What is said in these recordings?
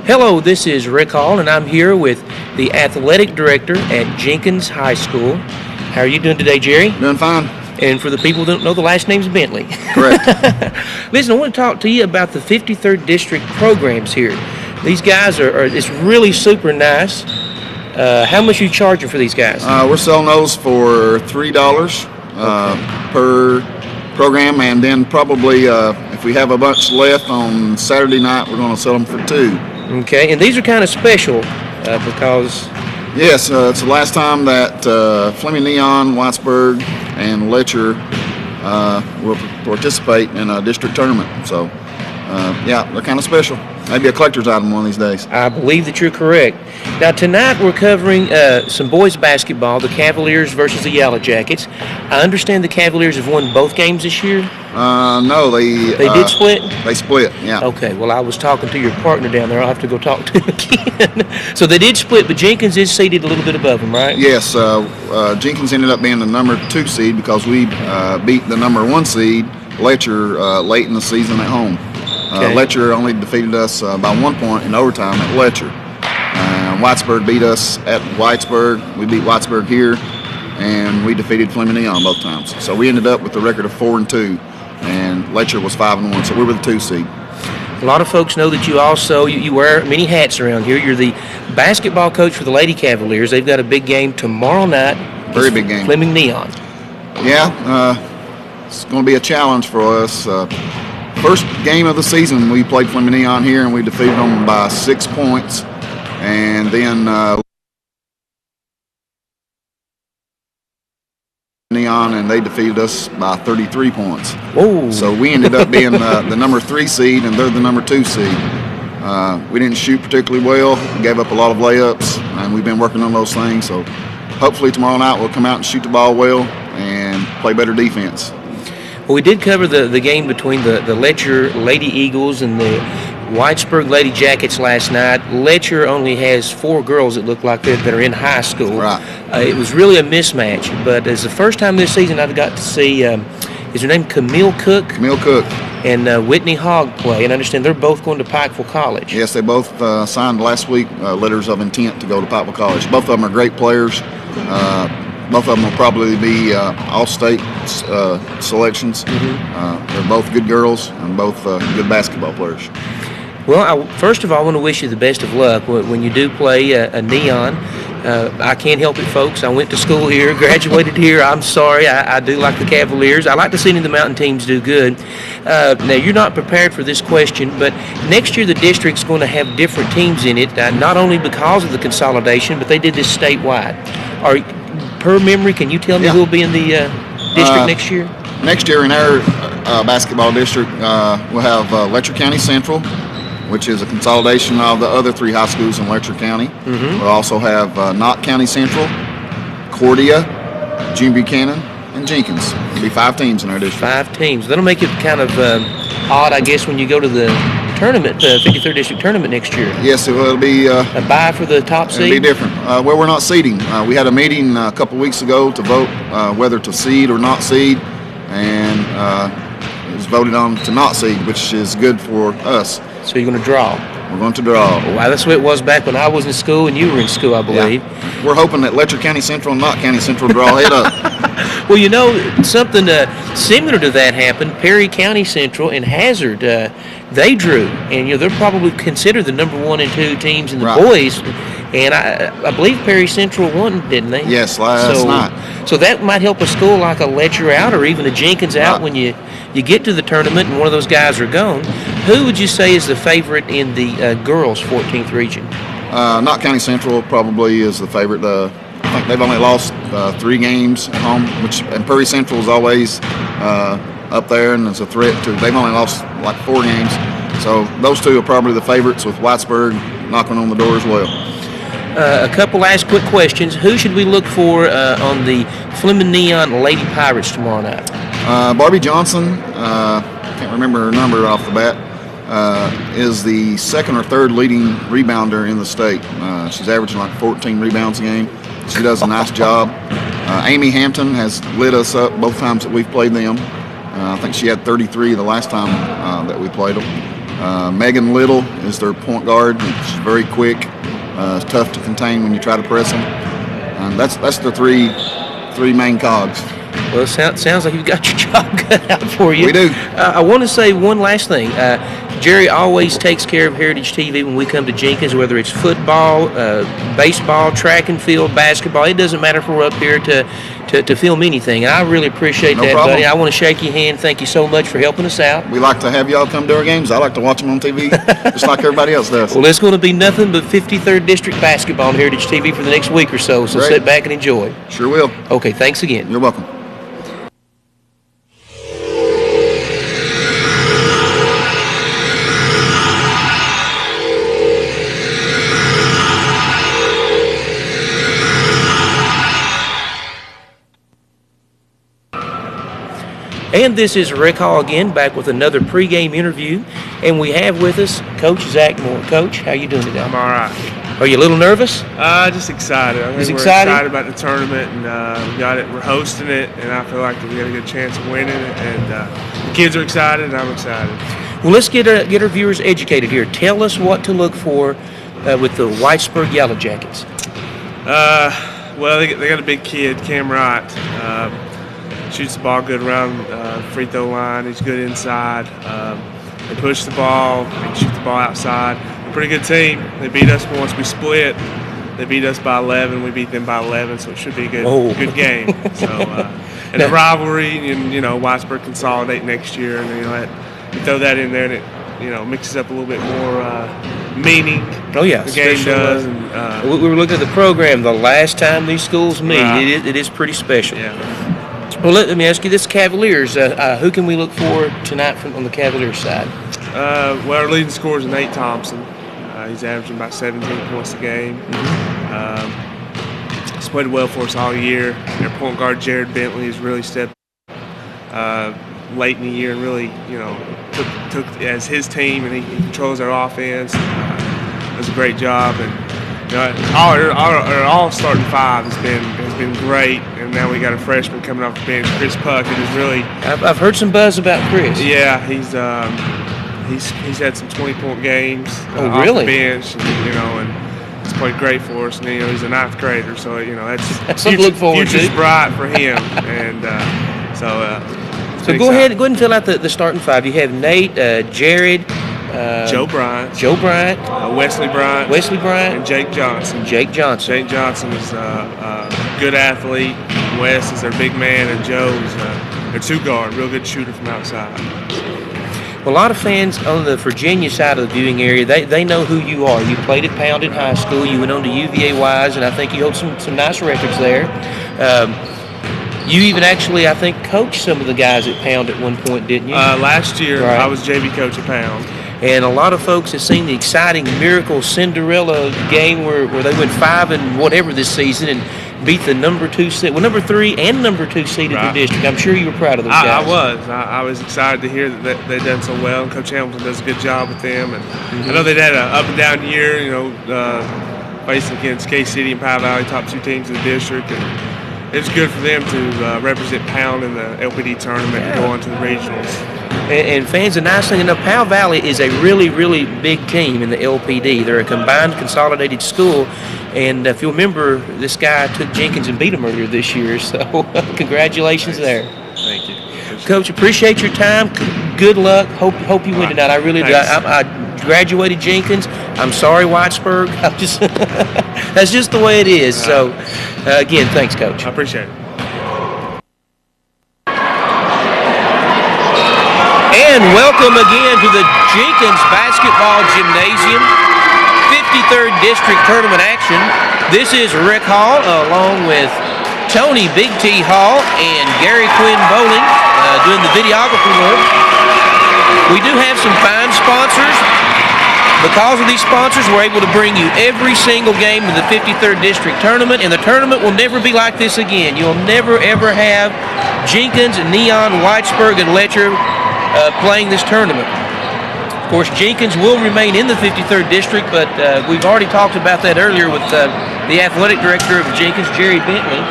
Hello, this is Rick Hall, and I'm here with the athletic director at Jenkins High School. How are you doing today, Jerry? Doing fine. And for the people who don't know, the last name's Bentley. Correct. Listen, I want to talk to you about the 53rd District programs here. These guys it's really super nice. How much are you charging for these guys? We're selling those for $3 per program, and then probably if we have a bunch left on Saturday night, we're going to sell them for $2. Okay, and these are kind of special because... Yes, it's the last time that Fleming Neon, Whitesburg, and Letcher will participate in a district tournament. So, yeah, they're kind of special. Maybe a collector's item one of these days. I believe that you're correct. Now, tonight we're covering some boys basketball, the Cavaliers versus the Yellow Jackets. I understand the Cavaliers have won both games this year? No, they did split? They split, yeah. Okay, well, I was talking to your partner down there. I'll have to go talk to him again. So they did split, but Jenkins is seated a little bit above them, right? Yes, Jenkins ended up being the number 2 seed because we beat the number 1 seed, Letcher, late in the season at home. Okay. Letcher only defeated us by 1 point in overtime at Letcher. Whitesburg beat us at Whitesburg. We beat Whitesburg here, and we defeated Fleming Neon both times. So we ended up with a record of 4-2, and Letcher was 5-1. So we were the 2 seed. A lot of folks know that you also you wear many hats around here. You're the basketball coach for the Lady Cavaliers. They've got a big game tomorrow night. Very big game. Fleming Neon. Yeah, it's going to be a challenge for us. First game of the season, we played Fleming Neon here, and we defeated them by 6 points. And then Neon, and they defeated us by 33 points. Whoa. So we ended up being the number 3 seed, and they're the number 2 seed. We didn't shoot particularly well. We gave up a lot of layups, and we've been working on those things. So hopefully tomorrow night we'll come out and shoot the ball well and play better defense. Well, we did cover the game between the Letcher Lady Eagles and the Whitesburg Lady Jackets last night. Letcher only has 4 girls that look like that are in high school. Right. It was really a mismatch, but it's the first time this season I've got to see, is her name Camille Cook? Camille Cook. And Whitney Hogg play, and I understand they're both going to Pikeville College. Yes, they both signed last week letters of intent to go to Pikeville College. Both of them are great players. Both of them will probably be all-state selections. Mm-hmm. They're both good girls and both good basketball players. Well, first of all, I want to wish you the best of luck when you do play a Neon. I can't help it, folks. I went to school here, graduated here. I'm sorry. I do like the Cavaliers. I like to see the mountain teams do good. Now, you're not prepared for this question, but next year the district's going to have different teams in it, not only because of the consolidation, but they did this statewide. Per memory, can you tell me who will be in the district next year? Next year in our basketball district, we'll have Letcher County Central, which is a consolidation of the other 3 high schools in Letcher County. Mm-hmm. We'll also have Knott County Central, Cordia, Gene Buchanan, and Jenkins. There'll be 5 teams in our district. 5 teams. That'll make it kind of odd, I guess, when you go to the tournament, the 53rd District tournament next year. Yes, it will be a bye for the top seed. It'll be different. Well, we're not seeding. We had a meeting a couple weeks ago to vote whether to seed or not seed, and it was voted on to not seed, which is good for us. So you're going to draw? We're going to draw. Wow, that's what it was back when I was in school and you were in school, I believe. Yeah. We're hoping that Letcher County Central and Knott County Central draw head up. Well, you know, something similar to that happened. Perry County Central and Hazard, they drew. And, you know, they're probably considered the number 1 and 2 teams in the boys. And I believe Perry Central won, didn't they? Yes, last night. So that might help a school like a Letcher out or even a Jenkins out when you get to the tournament and one of those guys are gone. Who would you say is the favorite in the girls' 14th region? Knott County Central probably is the favorite. I think they've only lost 3 games at home, and Perry Central is always up there and is a threat to. They've only lost like 4 games. So those 2 are probably the favorites, with Whitesburg knocking on the door as well. A couple last quick questions. Who should we look for on the Fleming Neon Lady Pirates tomorrow night? Barbie Johnson, can't remember her number off the bat, is the 2nd or 3rd leading rebounder in the state. She's averaging like 14 rebounds a game. She does a nice job. Amy Hampton has lit us up both times that we've played them. I think she had 33 the last time that we played them. Megan Little is their point guard. She's very quick. It's tough to contain when you try to press them. That's the three main cogs. Well, it sounds like you've got your job cut out for you. We do. I want to say one last thing. Jerry always takes care of Heritage TV when we come to Jenkins, whether it's football, baseball, track and field, basketball. It doesn't matter if we're up here to film anything. And I really appreciate that, problem. buddy. I want to shake your hand. Thank you so much for helping us out. We like to have y'all come to our games. I like to watch them on TV, just like everybody else does. Well, it's going to be nothing but 53rd District basketball on Heritage TV for the next week or so. So Great. sit back and enjoy. Sure will. Okay, thanks again. You're welcome. And this is Rick Hall again, back with another pregame interview. And we have with us Coach Zack Moore. Coach, how you doing today? I'm all right. Are you a little nervous? Just excited. I think we're excited? excited about the tournament, and we got it. We're hosting it, and I feel like we got a good chance of winning it. And the kids are excited, and I'm excited. Well, let's get our viewers educated here. Tell us what to look for with the Whitesburg Yellow Jackets. Well, they got a big kid, Cam Wright. Shoots the ball good around free throw line. He's good inside. They push the ball. They shoot the ball outside. A pretty good team. They beat us once. We split. They beat us by 11. We beat them by 11. So it should be a good game. So and the rivalry, and Whitesburg consolidate next year, and you throw that in there, and it mixes up a little bit more meaning. Oh yeah, the game does. We were looking at the program the last time these schools meet. Right. It is pretty special. Yeah. Well, let me ask you this: Cavaliers. Who can we look for tonight on the Cavaliers side? Well, our leading scorer is Nate Thompson. He's averaging about 17 points a game. He's played well for us all year. Their point guard Jerry Bentley has really stepped late in the year and really, took as his team, and he controls our offense. Does a great job, and all starting five has been great, and now we got a freshman coming off the bench, Chris Puckett, is really. I've heard some buzz about Chris. Yeah, he's had some 20-point games off really? the bench, and he's played great for us. And he's a ninth grader, so that's something to look forward future's to. bright for him, and so. So go ahead and fill out the starting five. You have Nate, Jared. Joe Bryant, Wesley Bryant, and Jake Johnson. Jake Johnson is a good athlete. Wes is their big man, and Joe's their two guard, real good shooter from outside. Well, a lot of fans on the Virginia side of the viewing area, they know who you are. You played at Pound in high school. You went on to UVA Wise, and I think you hold some nice records there. You even actually, I think, coached some of the guys at Pound at one point, didn't you? Last year, right. I was JV coach at Pound. And a lot of folks have seen the exciting miracle Cinderella game where they went 5 and whatever this season and beat the number 3 and number 2 seed in their district. I'm sure you were proud of those guys. I was excited to hear that they'd done so well, and Coach Hamilton does a good job with them. And I know they'd had an up and down year, facing against K-City and Powell Valley, top 2 teams in the district. And it's good for them to represent Pound in the LPD tournament and go on to the regionals. And fans, the nice thing, Powell Valley is a really, really big team in the LPD. They're a combined, consolidated school. And if you'll remember, this guy took Jenkins and beat him earlier this year. So congratulations there. Thank you. Coach, appreciate your time. Good luck. Hope you win tonight. I really do. I graduated Jenkins. I'm sorry, Whitesburg. That's just the way it is. So, again, thanks, Coach. I appreciate it. And welcome again to the Jenkins Basketball Gymnasium 53rd District Tournament action. This is Rick Hall along with Tony Big T Hall and Gary Quinn Bowling doing the videographer work. We do have some fine sponsors. Because of these sponsors, we're able to bring you every single game of the 53rd District Tournament, and the tournament will never be like this again. You'll never, ever have Jenkins, Neon, Whitesburg, and Letcher playing this tournament. Of course, Jenkins will remain in the 53rd District, but we've already talked about that earlier with the athletic director of Jenkins, Jerry Bentley.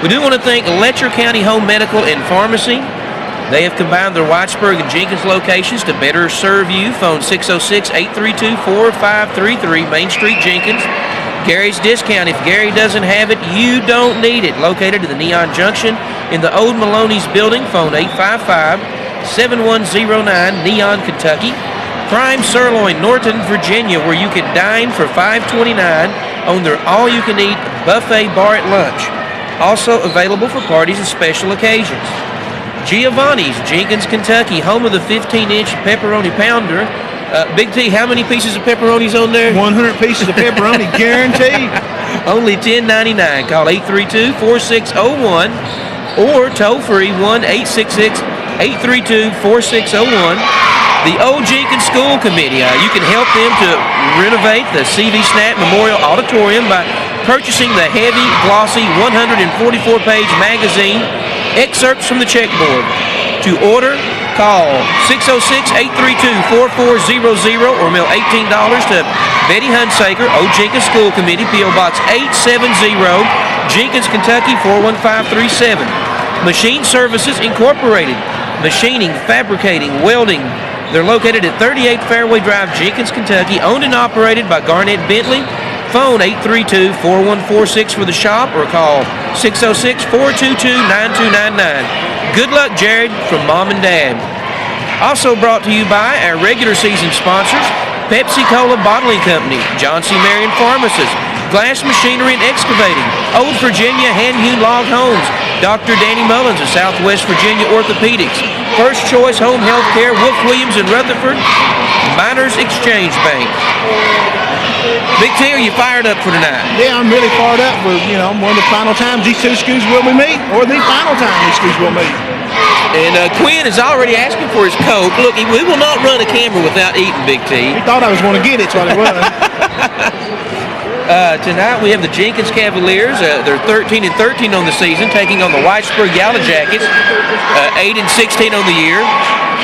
We do want to thank Letcher County Home Medical and Pharmacy, They have combined their Whitesburg and Jenkins locations to better serve you. Phone 606-832-4533, Main Street, Jenkins. Gary's Discount. If Gary doesn't have it, you don't need it. Located at the Neon Junction in the Old Maloney's building. Phone 855-7109, Neon, Kentucky. Prime Sirloin, Norton, Virginia, where you can dine for $5.29 on their all-you-can-eat buffet bar at lunch. Also available for parties and special occasions. Giovanni's, Jenkins, Kentucky, home of the 15-inch pepperoni pounder. Big T, how many pieces of pepperoni's on there? 100 pieces of pepperoni, guaranteed. Only $10.99. Call 832-4601 or toll free 1-866-832-4601. The Old Jenkins School Committee, you can help them to renovate the C.V. Snap Memorial Auditorium by purchasing the heavy, glossy 144-page magazine, Excerpts from the Checkboard. To order, call 606-832-4400 or mail $18 to Betty Hunsaker, Old Jenkins School Committee, P.O. Box 870, Jenkins, Kentucky 41537. Machine Services Incorporated, machining, fabricating, welding. They're located at 38 Fairway Drive, Jenkins, Kentucky, owned and operated by Garnett Bentley. Phone 832-4146 for the shop or call 606-422-9299. Good luck, Jared, from Mom and Dad. Also brought to you by our regular season sponsors, Pepsi Cola Bottling Company, John C. Marion Pharmacist, Glass Machinery and Excavating, Old Virginia Hand-Hewn Log Homes, Dr. Danny Mullins of Southwest Virginia Orthopedics, First Choice Home Health Care, Wolf Williams in Rutherford, Miners Exchange Bank. Big T, are you fired up for tonight? Yeah, I'm really fired up for, one of the final times these two schools will meet, or the final time these schools will meet. And Quinn is already asking for his Coke. Look, we will not run a camera without eating, Big T. He thought I was going to get it, so I was. Tonight we have the Jenkins Cavaliers. They're 13-13 on the season, taking on the Whitesburg Yellow Jackets, 8-16 on the year.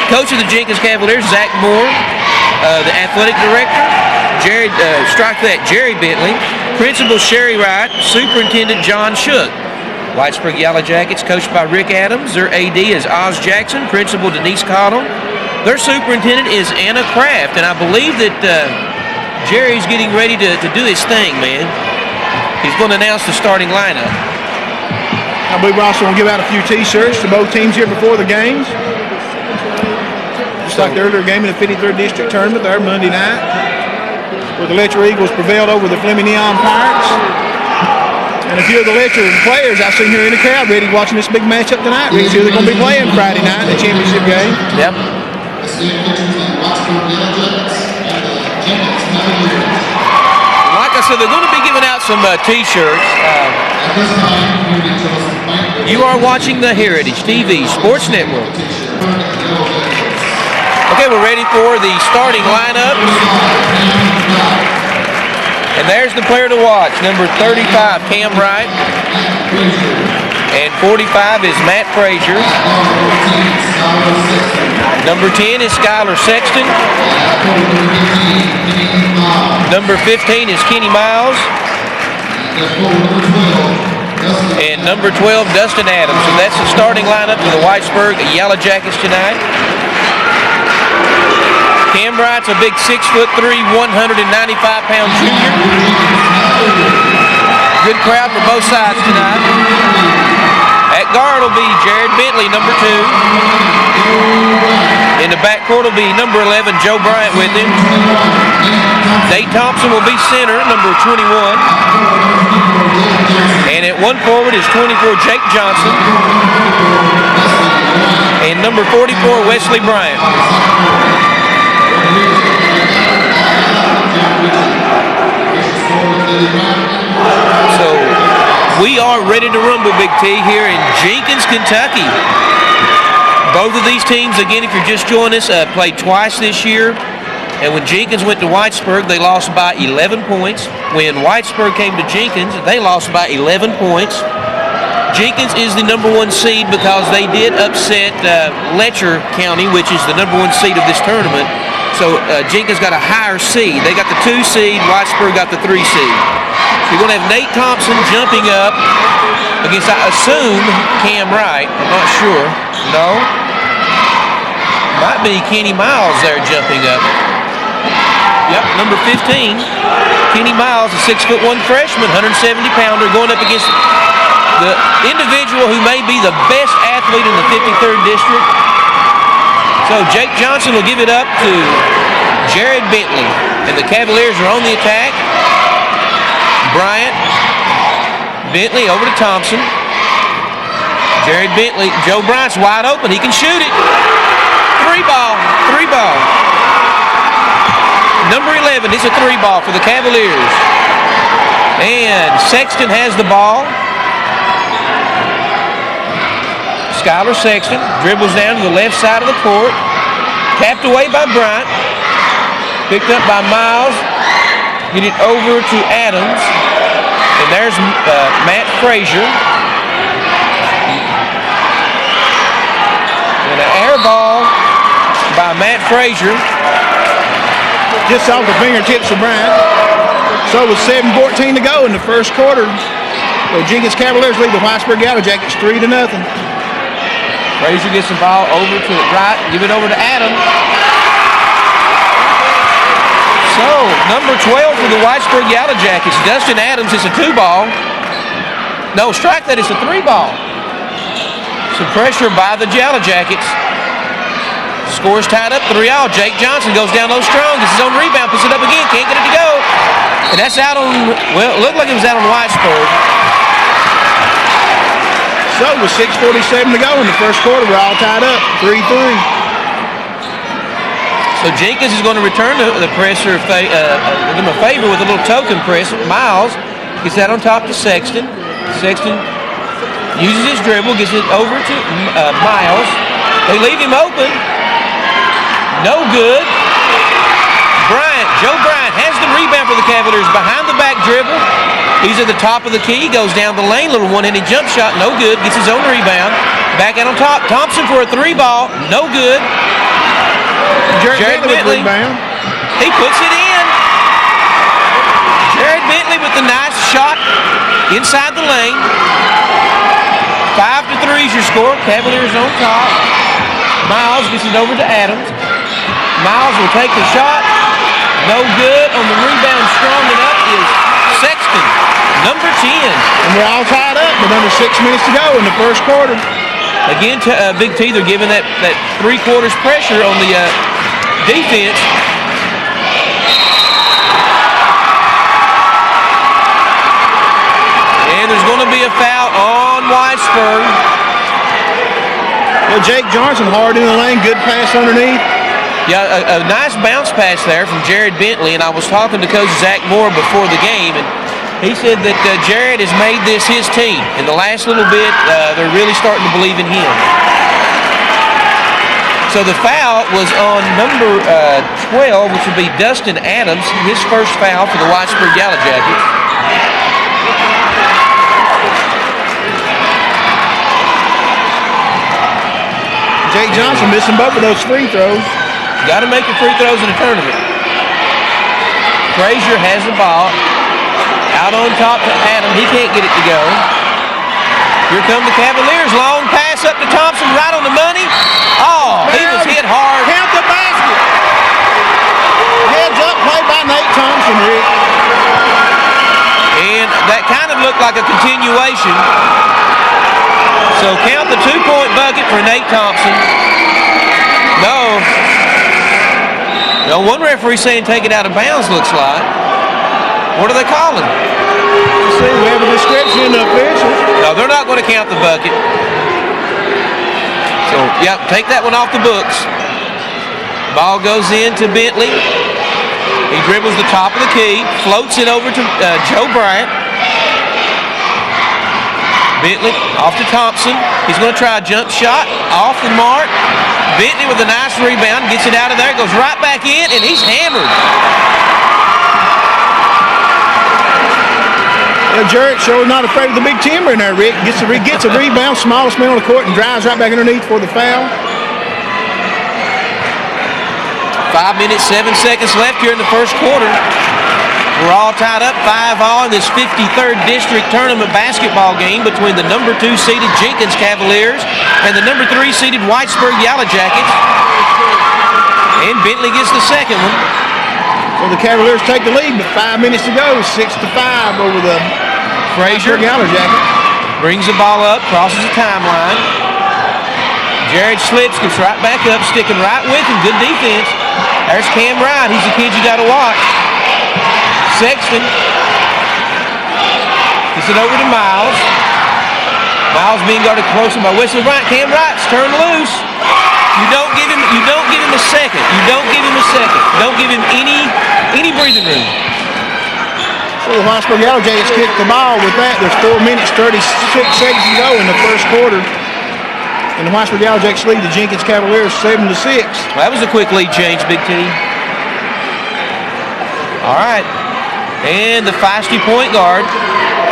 Coach of the Jenkins Cavaliers, Zack Moore. The athletic director, Jerry Bentley. Principal, Sherry Wright. Superintendent, John Shook. Whitesburg Yellow Jackets, coached by Rick Adams. Their AD is Oz Jackson. Principal, Denise Cottle. Their superintendent is Anna Kraft, and I believe that Jerry's getting ready to do his thing, man. He's going to announce the starting lineup. I believe we're also going to give out a few T-shirts to both teams here before the games. Just like the earlier game in the 53rd District Tournament there Monday night, where the Letcher Eagles prevailed over the Fleming Neon Pirates. And a few of the Letcher players I've seen here in the crowd ready watching this big matchup tonight. Ready to see who they're going to be playing Friday night in the championship game. Yep. Like I said, they're going to be giving out some T-shirts. You are watching the Heritage TV Sports Network. Okay, we're ready for the starting lineup. And there's the player to watch, number 35, Cam Wright. And 45 is Matt Frazier. Number 10 is Skylar Sexton. Number 15 is Kenny Miles. And number 12, Dustin Adams. And that's the starting lineup for the Whitesburg Yellow Jackets tonight. Cam Wright's a big 6'3", 195-pound junior. Good crowd for both sides tonight. At guard will be Jerry Bentley, number 2. In the backcourt will be number 11, Joe Bryant with him. Nate Thompson will be center, number 21. And at one forward is 24, Jake Johnson. And number 44, Wesley Bryant. So we are ready to rumble, Big T, here in Jenkins, Kentucky. Both of these teams, again, if you're just joining us, played twice this year. And when Jenkins went to Whitesburg, they lost by 11 points. When Whitesburg came to Jenkins, they lost by 11 points. Jenkins is the number 1 seed because they did upset Letcher County, which is the number 1 seed of this tournament. So Jenkins got a higher seed. They got the 2 seed, Whitesburg got the 3 seed. So you're going to have Nate Thompson jumping up against, I assume, Cam Wright. I'm not sure. No? Might be Kenny Miles there jumping up. Yep, number 15. Kenny Miles, a 6'1" freshman, 170-pounder, going up against the individual who may be the best athlete in the 53rd district. So Jake Johnson will give it up to Jared Bentley, and the Cavaliers are on the attack. Bryant, Bentley over to Thompson. Jared Bentley, Joe Bryant's wide open. He can shoot it. Three ball. Number 11, it's a 3-ball for the Cavaliers. And Sexton has the ball. Skylar Sexton dribbles down to the left side of the court. Tapped away by Bryant. Picked up by Miles. Get it over to Adams. And there's Matt Frazier. And an air ball by Matt Frazier. Just off the fingertips of Bryant. So with 7:14 to go in the first quarter, the Jenkins Cavaliers lead the Whitesburg Yellow Jackets 3-0. Frazier gets the ball over to the right. Give it over to Adams. So, number 12 for the Whitesburg Yellow Jackets, Dustin Adams, it's a 2-ball. No, strike that, it's a 3-ball. Some pressure by the Yellow Jackets. Score's tied up 3-all. Jake Johnson goes down low strong, gets his own rebound, puts it up again, can't get it to go. And that's out on, well, it looked like it was out on Whitesburg. So with 6:47 to go in the first quarter, we're all tied up, 3-3. So Jenkins is going to return the presser, give him a favor with a little token press. Miles gets that on top to Sexton. Sexton uses his dribble, gets it over to Miles. They leave him open. No good. Joe Bryant has the rebound for the Cavaliers behind the back dribble. He's at the top of the key, goes down the lane, little one-handed jump shot, no good. Gets his own rebound. Back out on top. Thompson for a 3-ball, no good. Jared Bentley, he puts it in. Jared Bentley with the nice shot inside the lane. 5-3 is your score. Cavaliers on top. Miles gets it over to Adams. Miles will take the shot. No good. On the rebound, strong enough is Sexton, number 10. And we're all tied up with under 6 minutes to go in the first quarter. Again, Big T, they're giving that 3/4 pressure on the defense. And there's going to be a foul on Whitesburg. Well, Jake Johnson hard in the lane, good pass underneath. Yeah, a nice bounce pass there from Jared Bentley, and I was talking to Coach Zack Moore before the game, and he said that Jared has made this his team. In the last little bit, they're really starting to believe in him. So the foul was on number 12, which would be Dustin Adams, his first foul for the Whitesburg Yellow Jackets. Jake Johnson missing both of those free throws. Got to make your free throws in a tournament. Frazier has the ball. Out on top to Adam. He can't get it to go. Here come the Cavaliers. Long pass up to Thompson, right on the money. Oh, he was hit hard. Count the basket. Heads up play by Nate Thompson, Rick. And that kind of looked like a continuation. So count the 2-point bucket for Nate Thompson. No, one referee saying take it out of bounds, looks like. What are they calling? Let's see, we have a description of officials. No, they're not going to count the bucket. So, yep, take that one off the books. Ball goes in to Bentley. He dribbles the top of the key, floats it over to Joe Bryant. Bentley off to Thompson. He's going to try a jump shot, off the mark. Bentley with a nice rebound, gets it out of there, goes right back in, and he's hammered. Well, Jarrett sure not afraid of the big timber in there, Rick. Gets a rebound, smallest man on the court, and drives right back underneath for the foul. 5 minutes, 7 seconds left here in the first quarter. We're all tied up 5-all in this 53rd District Tournament basketball game between the number 2 seeded Jenkins Cavaliers and the number 3 seeded Whitesburg Yellow Jackets. And Bentley gets the second one. So the Cavaliers take the lead, but 5 minutes to go, 6-5 over the Frazier Yellow Jackets. brings the ball up, crosses the timeline. Jared Slitz gets right back up, sticking right with him. Good defense. There's Cam Wright. He's the kid you got to watch. Sexton gets it over to Miles. Miles being guarded closely by Wesley Bryant. Cam Wright's turned loose. You don't give him a second. Don't give him any breathing room. So the Whitesburg Yellow Jackets kick the ball with that. There's 4 minutes, 36 seconds to go in the first quarter. And the Whitesburg Yellow Jackets lead the Jenkins Cavaliers 7-6. Well, that was a quick lead change, Big T. All right. And the feisty point guard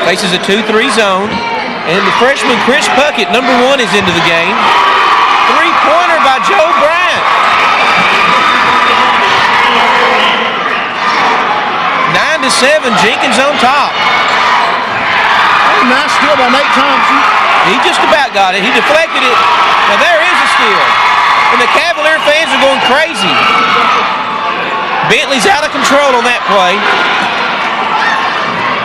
faces a 2-3 zone. And the freshman Chris Puckett, number 1, is into the game. Three-pointer by Joe Bryant. 9-7, Jenkins on top. Oh, nice steal by Nate Thompson. He just about got it. He deflected it. Now there is a steal. And the Cavalier fans are going crazy. Bentley's out of control on that play.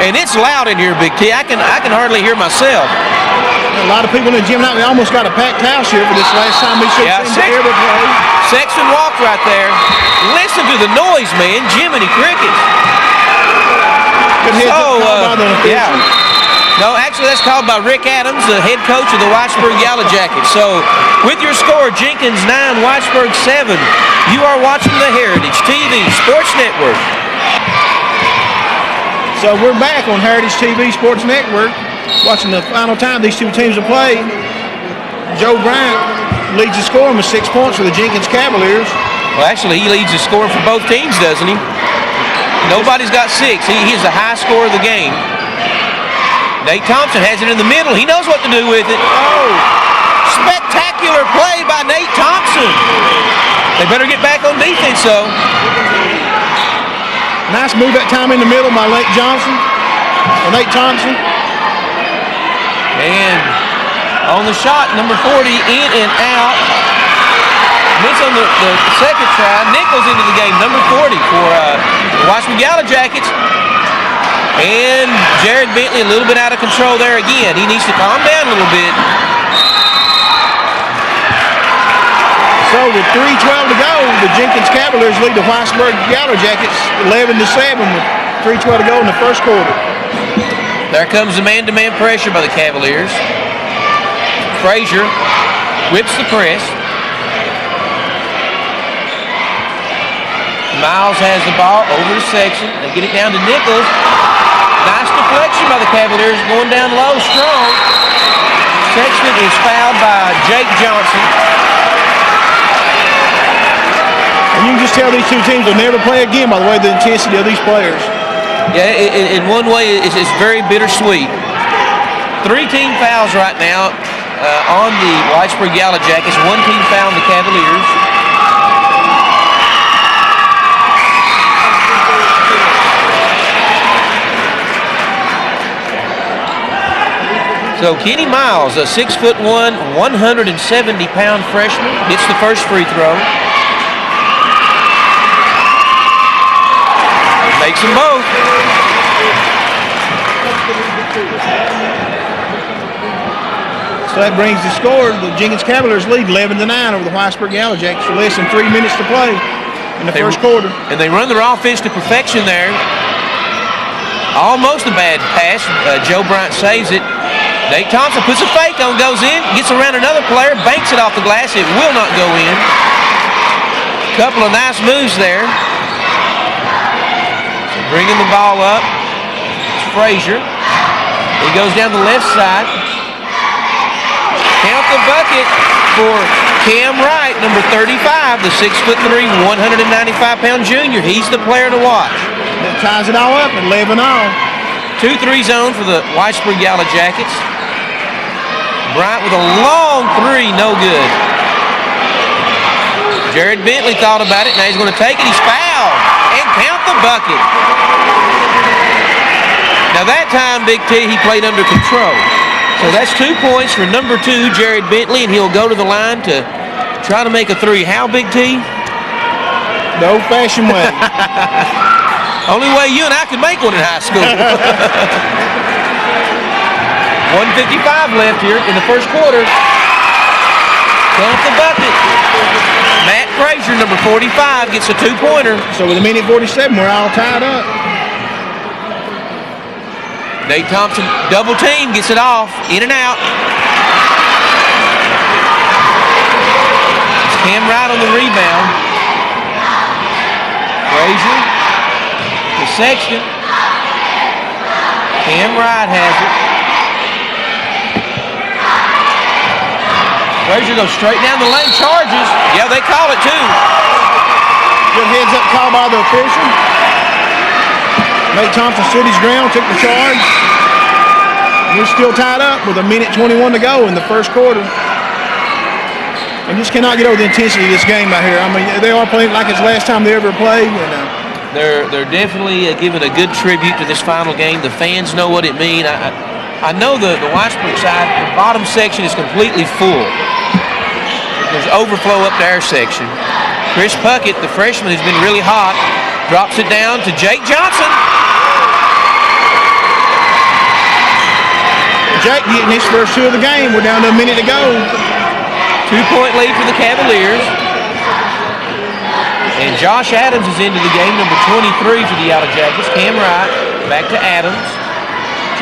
And it's loud in here, Big T. I can hardly hear myself. A lot of people in the gym tonight. We almost got a packed house here for this last time we should ever play. Sexton walked right there. Listen to the noise, man. Jiminy crickets. Yeah. No, actually that's called by Rick Adams, the head coach of the Whitesburg Yellow Jackets. So with your score, Jenkins 9, Whitesburg 7, you are watching the Heritage TV Sports Network. So we're back on Heritage TV Sports Network, watching the final time these two teams have played. Joe Bryant leads the scoring with 6 points for the Jenkins Cavaliers. Well, actually, he leads the scoring for both teams, doesn't he? Nobody's got 6. He is the high scorer of the game. Nate Thompson has it in the middle. He knows what to do with it. Oh, spectacular play by Nate Thompson. They better get back on defense, though. Nice move that time in the middle by Nate Thompson. And on the shot, number 40, in and out. Miss on the second try. Nichols into the game, number 40 for the Whitesburg Yellow Jackets. And Jared Bentley a little bit out of control there again. He needs to calm down a little bit. So with 3:12 to go, the Jenkins Cavaliers lead the Whitesburg Yellow Jackets 11-7 with 3:12 to go in the first quarter. There comes the man-to-man pressure by the Cavaliers. Frazier whips the press. Miles has the ball over the section. They get it down to Nichols. Nice deflection by the Cavaliers, going down low, strong. Sexton is fouled by Jake Johnson. And you can just tell these two teams will never play again by the way the intensity of these players. Yeah, in one way, it's very bittersweet. 3 team fouls right now on the Whitesburg Yellow Jackets. 1 team foul on the Cavaliers. So Kenny Miles, a 6'1", 170-pound freshman, hits the first free throw. Makes them both. So that brings the score. The Jenkins Cavaliers lead 11-9 over the Whitesburg Yellow Jackets for less than 3 minutes to play in the first quarter. And they run their offense to perfection there. Almost a bad pass. Joe Bryant saves it. Nate Thompson puts a fake on, goes in, gets around another player, banks it off the glass. It will not go in. Couple of nice moves there. So bringing the ball up. It's Frazier. He goes down the left side. Count the bucket for Cam Wright, number 35, the 6'3", 195-pound junior. He's the player to watch. That ties it all up at 11 all. 2-3 zone for the Whitesburg Yellow Jackets. Bryant with a long 3, no good. Jared Bentley thought about it, now he's going to take it. He's fouled, and count the bucket. Now that time, Big T, he played under control. So that's 2 points for number 2, Jared Bentley, and he'll go to the line to try to make a 3. How, Big T? The old-fashioned way. Only way you and I could make one in high school. 1:55 left here in the first quarter. Dump the bucket. Matt Frazier, number 45, gets a 2-pointer. So with a minute 47, we're all tied up. Nate Thompson, double team, gets it off, in and out. It's Cam Wright on the rebound. Frazier to Sexton. Cam Wright has it. Frazier goes straight down the lane, charges. Yeah, they call it too. Good heads-up call by the official. Nate Thompson stood his ground, took the charge. We're still tied up with a minute 21 to go in the first quarter. And just cannot get over the intensity of this game out here. I mean, they are playing like it's the last time they ever played. And, They're definitely giving a good tribute to this final game. The fans know what it means. I know the Whitesburg side, the bottom section is completely full. There's overflow up to our section. Chris Puckett, the freshman, has been really hot. Drops it down to Jake Johnson. Jake getting his first 2 of the game. We're down to a minute to go. 2-point lead for the Cavaliers. And Josh Adams is into the game, number 23 for the Yellow Jackets. Cam Wright back to Adams.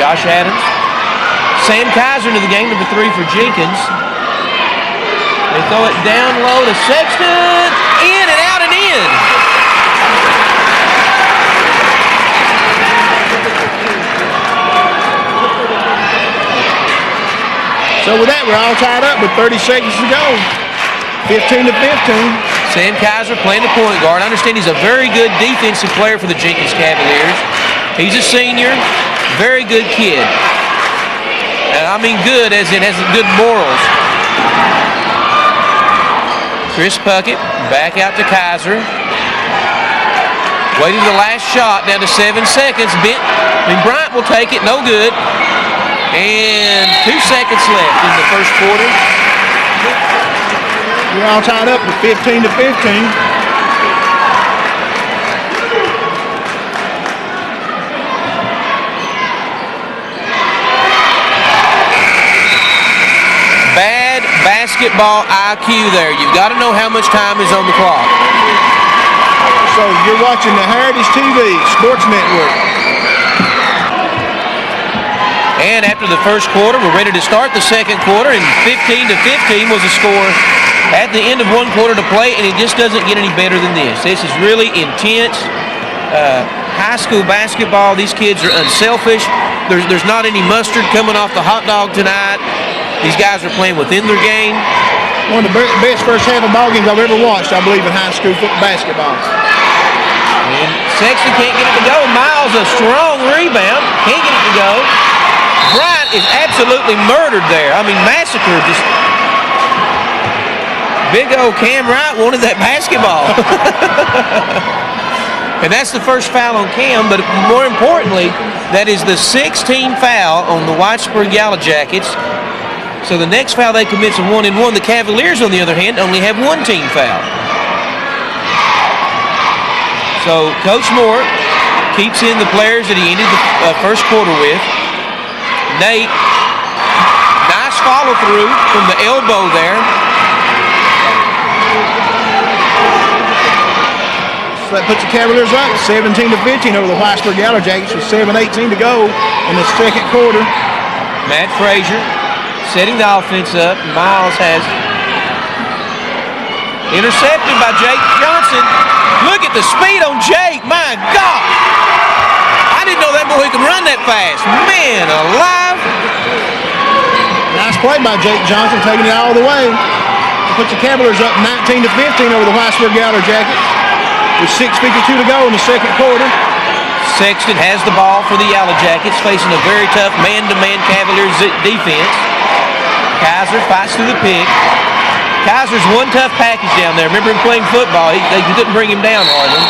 Josh Adams. Sam Kaiser into the game, number 3 for Jenkins. They throw it down low to Sexton. In and out and in. So with that, we're all tied up with 30 seconds to go. 15 to 15. Sam Kaiser playing the point guard. I understand he's a very good defensive player for the Jenkins Cavaliers. He's a senior, very good kid. And I mean good as in has good morals. Chris Puckett back out to Kaiser. Waiting for the last shot, down to 7 seconds. Bryant will take it, no good. And 2 seconds left in the first quarter. We're all tied up with 15 to 15. Bad basketball IQ there. You've got to know how much time is on the clock. So you're watching the Heritage TV Sports Network. And after the first quarter, we're ready to start the second quarter, and 15 to 15 was the score at the end of one quarter to play, and it just doesn't get any better than this. This is really intense high school basketball. These kids are unselfish. There's not any mustard coming off the hot dog tonight. These guys are playing within their game. One of the best first half of ball games I've ever watched, I believe, in high school basketball. And Sexton can't get it to go. Miles, a strong rebound. Can't get it to go. Bryant is absolutely murdered there. I mean, massacred. Just big old Cam Wright wanted that basketball. And that's the first foul on Cam, but more importantly, that is the 16th foul on the Whitesburg Yellow Jackets. So the next foul they commit is a 1-and-1. The Cavaliers, on the other hand, only have one team foul. So Coach Moore keeps in the players that he ended the first quarter with. Nate, nice follow through from the elbow there. So that puts the Cavaliers up 17 to 15 over the Whitesburg Yellow Jackets with 7:18 to go in the second quarter. Matt Frazier setting the offense up. Miles has intercepted by Jake Johnson. Look at the speed on Jake. My God. I didn't know that boy could run that fast. Man alive. Nice play by Jake Johnson, taking it all the way. Puts the Cavaliers up 19 to 15 over the Whitesburg Yellow Jackets with 6:52 to go in the second quarter. Sexton has the ball for the Yellow Jackets, facing a very tough man-to-man Cavaliers defense. Kaiser fights through the pick. Kaiser's one tough package down there. Remember him playing football. They couldn't bring him down hardly.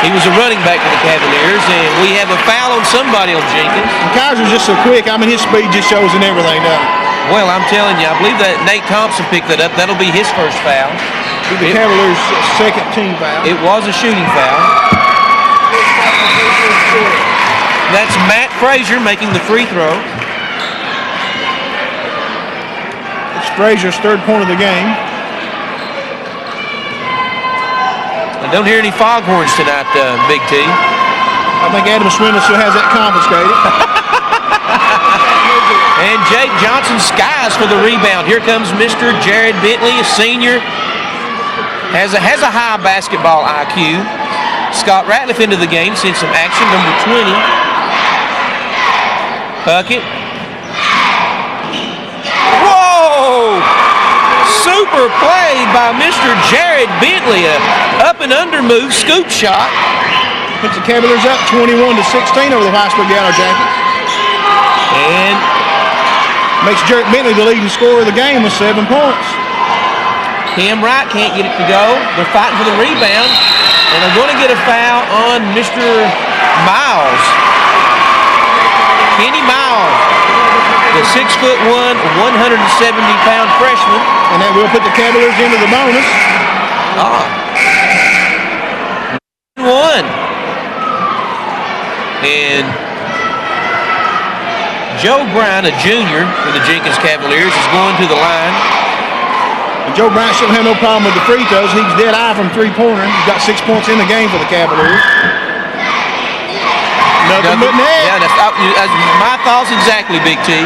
He was a running back for the Cavaliers, and we have a foul on somebody on Jenkins. And Kaiser's just so quick. I mean, his speed just shows in everything, doesn't it? Well, I'm telling you, I believe that Nate Thompson picked that up. That'll be his first foul. The Cavaliers' second team foul. It was a shooting foul. That's Matt Frazier making the free throw. It's Frazier's third point of the game. I don't hear any foghorns tonight, Big T. I think Adam Swindle still has that confiscated. And Jake Johnson skies for the rebound. Here comes Mr. Jerry Bentley, a senior. Has a high basketball IQ. Scott Ratliff into the game, sends some action, number 20. Puckett. Whoa! Super play by Mr. Jared Bentley. A up and under move, scoop shot. Puts the Cavaliers up 21-16 over the Whitesburg Yellow Jackets. And makes Jared Bentley the leading scorer of the game with 7 points. Cam Wright can't get it to go. They're fighting for the rebound. And they're going to get a foul on Mr. Miles. Kenny Miles, the 6'1", 170-pound freshman. And that will put the Cavaliers into the bonus. One. And Joe Brown, a junior for the Jenkins Cavaliers, is going to the line. And Joe Brown shouldn't have no problem with the free throws. He's dead eye from three-pointer. He's got 6 points in the game for the Cavaliers. Nothing but net. Yeah, that's my thoughts exactly, Big T.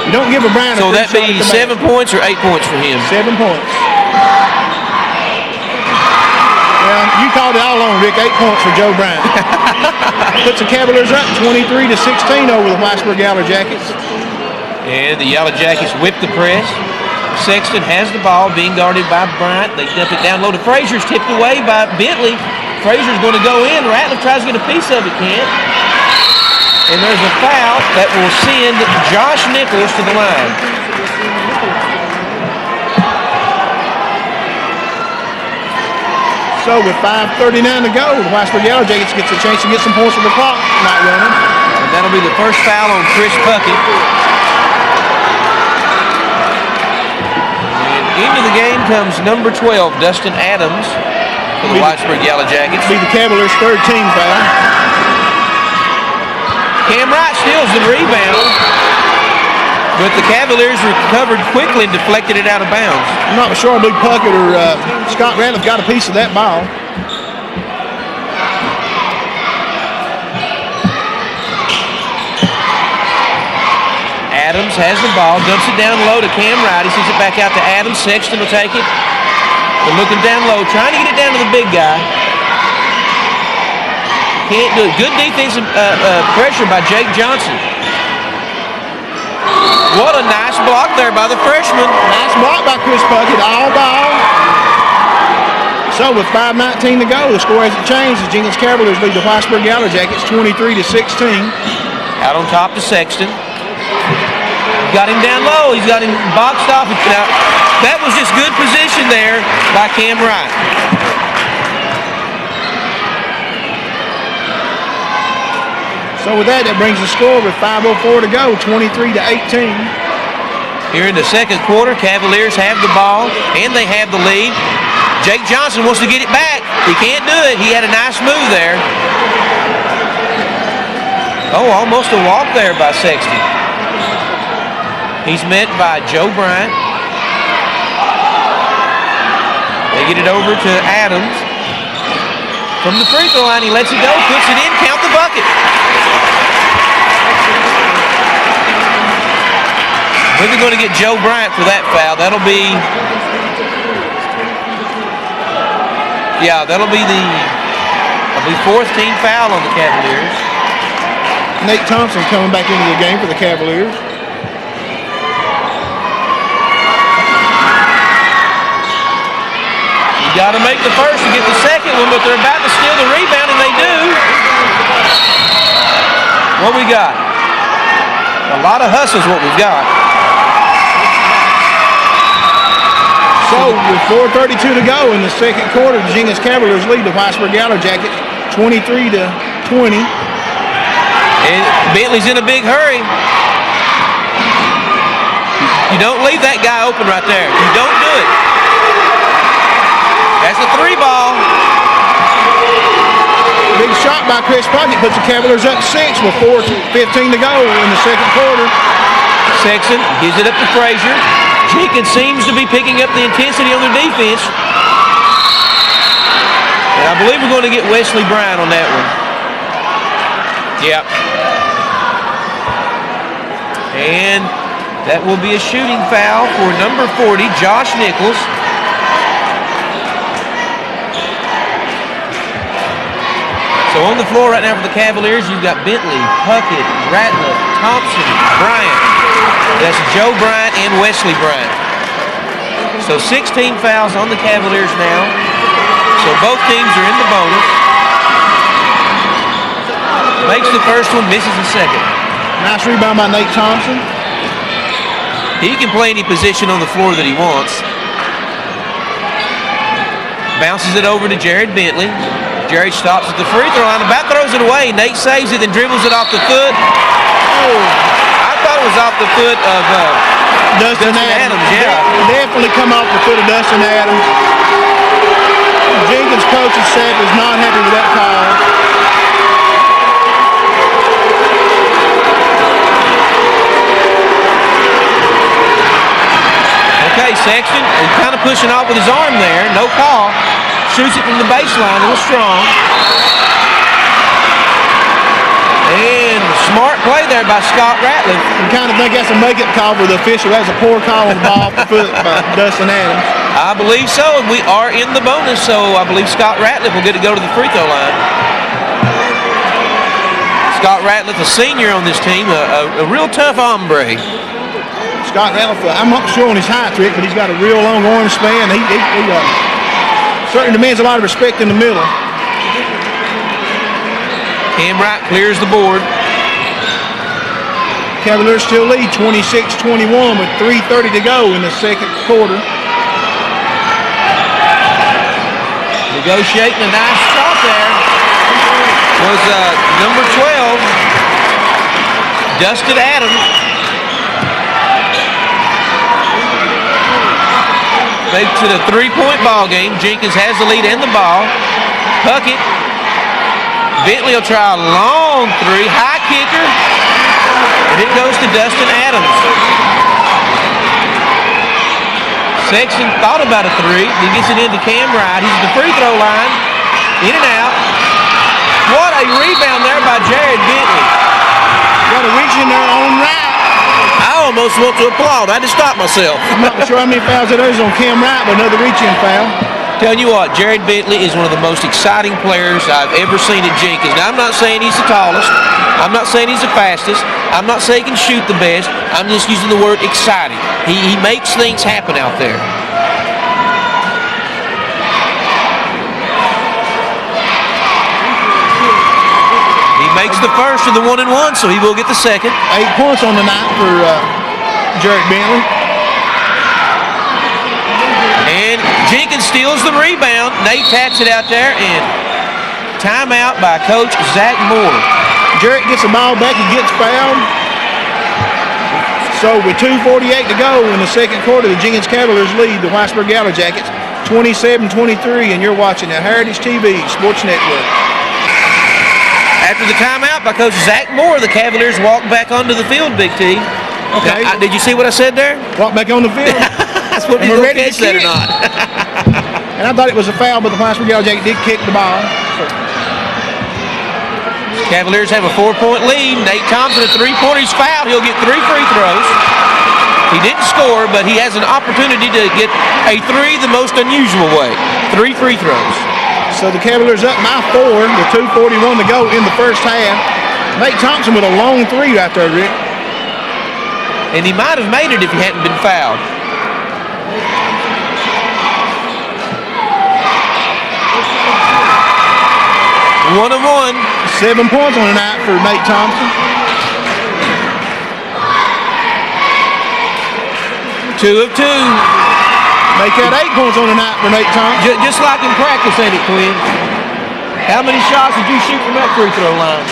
You don't give a Brown a so free that shot be at the 7 points or 8 points for him? 7 points. Well, you called it all on, Rick. 8 points for Joe Brown. Puts the Cavaliers up 23-16 over the Whitesburg Yellow Jackets. And the Yellow Jackets whip the press. Sexton has the ball, being guarded by Bryant. They dump it down low to Frazier's, tipped away by Bentley. Frazier's going to go in. Ratliff tries to get a piece of it, can't. And there's a foul that will send Josh Nichols to the line. So with 5:39 to go, the Whitesburg Yellow Jackets gets a chance to get some points from the clock not running. And that'll be the first foul on Chris Puckett. And into the game comes number 12, Dustin Adams, for the Whitesburg Yellow Jackets. Be the Cavaliers' third team foul. Cam Wright steals the rebound, but the Cavaliers recovered quickly and deflected it out of bounds. I'm not sure I believe Puckett or Scott Ratliff got a piece of that ball. Adams has the ball, dumps it down low to Cam Wright. He sends it back out to Adams. Sexton will take it. They're looking down low, trying to get it down to the big guy. Can't do it. Good defensive pressure by Jake Johnson. What a nice block there by the freshman. Nice block by Chris Puckett, all ball. So with 5:19 to go, the score hasn't changed. The Jenkins Cavaliers lead the Whitesburg Yellow Jackets 23-16. Out on top to Sexton. Got him down low. He's got him boxed off. Now, that was just good position there by Cam Wright. So with that brings the score with 5:04 to go, 23-18. Here in the second quarter, Cavaliers have the ball, and they have the lead. Jake Johnson wants to get it back. He can't do it. He had a nice move there. Oh, almost a walk there by Sexton. He's met by Joe Bryant. They get it over to Adams. From the free throw line, he lets it go, puts it in, count the bucket. We're going to get Joe Bryant for that foul. That'll be the fourth team foul on the Cavaliers. Nate Thompson coming back into the game for the Cavaliers. You got to make the first to get the second one, but they're about to steal the rebound, and they do. What we got? A lot of hustles what we've got. So with 4:32 to go in the second quarter, the Jenkins Cavaliers lead the Whitesburg Yellow Jackets 23-20. And Bentley's in a big hurry. You don't leave that guy open right there. You don't do it. That's a 3 ball. Big shot by Chris Puckett puts the Cavaliers up 6 with 4:15 to go in the second quarter. Sexton gives it up to Frazier. Jenkins seems to be picking up the intensity on their defense. And I believe we're going to get Wesley Bryant on that one. Yep. And that will be a shooting foul for number 40, Josh Nichols. So on the floor right now for the Cavaliers, you've got Bentley, Puckett, Ratliff, Thompson, Bryant. That's Joe Bryant and Wesley Bryant. So 16 fouls on the Cavaliers now. So both teams are in the bonus. Makes the first one, misses the second. Nice rebound by Nate Thompson. He can play any position on the floor that he wants. Bounces it over to Jared Bentley. Jerry stops at the free throw line, about throws it away. Nate saves it, then dribbles it off the foot. Oh, I thought it was off the foot of Dustin Adams. Yeah. Definitely come off the foot of Dustin Adams. Jenkins coaching staff is not happy with that call. Okay, Sexton, he's kind of pushing off with his arm there. No call. Shoots it from the baseline, a little strong. And smart play there by Scott Ratliff. You kind of think that's a make-up call for the official. That's a poor call on the ball off the foot by Dustin Adams. I believe so, and we are in the bonus, so I believe Scott Ratliff will get to go to the free throw line. Scott Ratliff, a senior on this team, a real tough hombre. Scott Ratliff, I'm not sure on his high trick, but he's got a real long arm span. He certainly demands a lot of respect in the middle. Cam Wright clears the board. Cavaliers still lead 26-21 with 3:30 to go in the second quarter. Negotiating a nice shot there was number 12, Dustin Adams. Makes it a 3-point ball game. Jenkins has the lead and the ball. Puckett. Bentley will try a long 3, high kicker, and it goes to Dustin Adams. Sexton thought about a 3. He gets it into Cam Wright. He's at the free throw line. In and out. What a rebound there by Jared Bentley. Got a reach in there on Wright. I almost want to applaud. I had to stop myself. I'm not sure how many fouls it is on Cam Wright, but another reach-in foul. Telling you what, Jared Bentley is one of the most exciting players I've ever seen at Jenkins. Now, I'm not saying he's the tallest. I'm not saying he's the fastest. I'm not saying he can shoot the best. I'm just using the word exciting. He makes things happen out there. He makes the first of the 1-and-1, so he will get the second. 8 points on the night for Jared Bentley. And Jenkins steals the rebound. Nate taps it out there, and timeout by Coach Zack Moore. Jarrett gets the ball back, he gets fouled. So with 2:48 to go in the second quarter, the Jenkins Cavaliers lead the Whitesburg Yellow Jackets 27-23, and you're watching the Heritage TV Sports Network. After the timeout by Coach Zack Moore, the Cavaliers walk back onto the field, Big T. Okay. Now, did you see what I said there? Walk back on the field. That's what And we're we're ready ready to to catch that or kick. not. And I thought it was a foul, but the Whitesburg Yellow Jackets did kick the ball. Cavaliers have a 4-point lead. Nate Thompson, a 3-pointer. He's fouled. He'll get 3 free throws. He didn't score, but he has an opportunity to get a 3 the most unusual way. 3 free throws. So the Cavaliers up by 4 with 2:41 to go in the first half. Nate Thompson with a long 3 right there, Rick. And he might have made it if he hadn't been fouled. One of one. 7 points on the night for Nate Thompson. 2 of 2. Make that 8 points on the night for Nate Thompson. Just like in practice, ain't it, Quinn? How many shots did you shoot from that free throw line?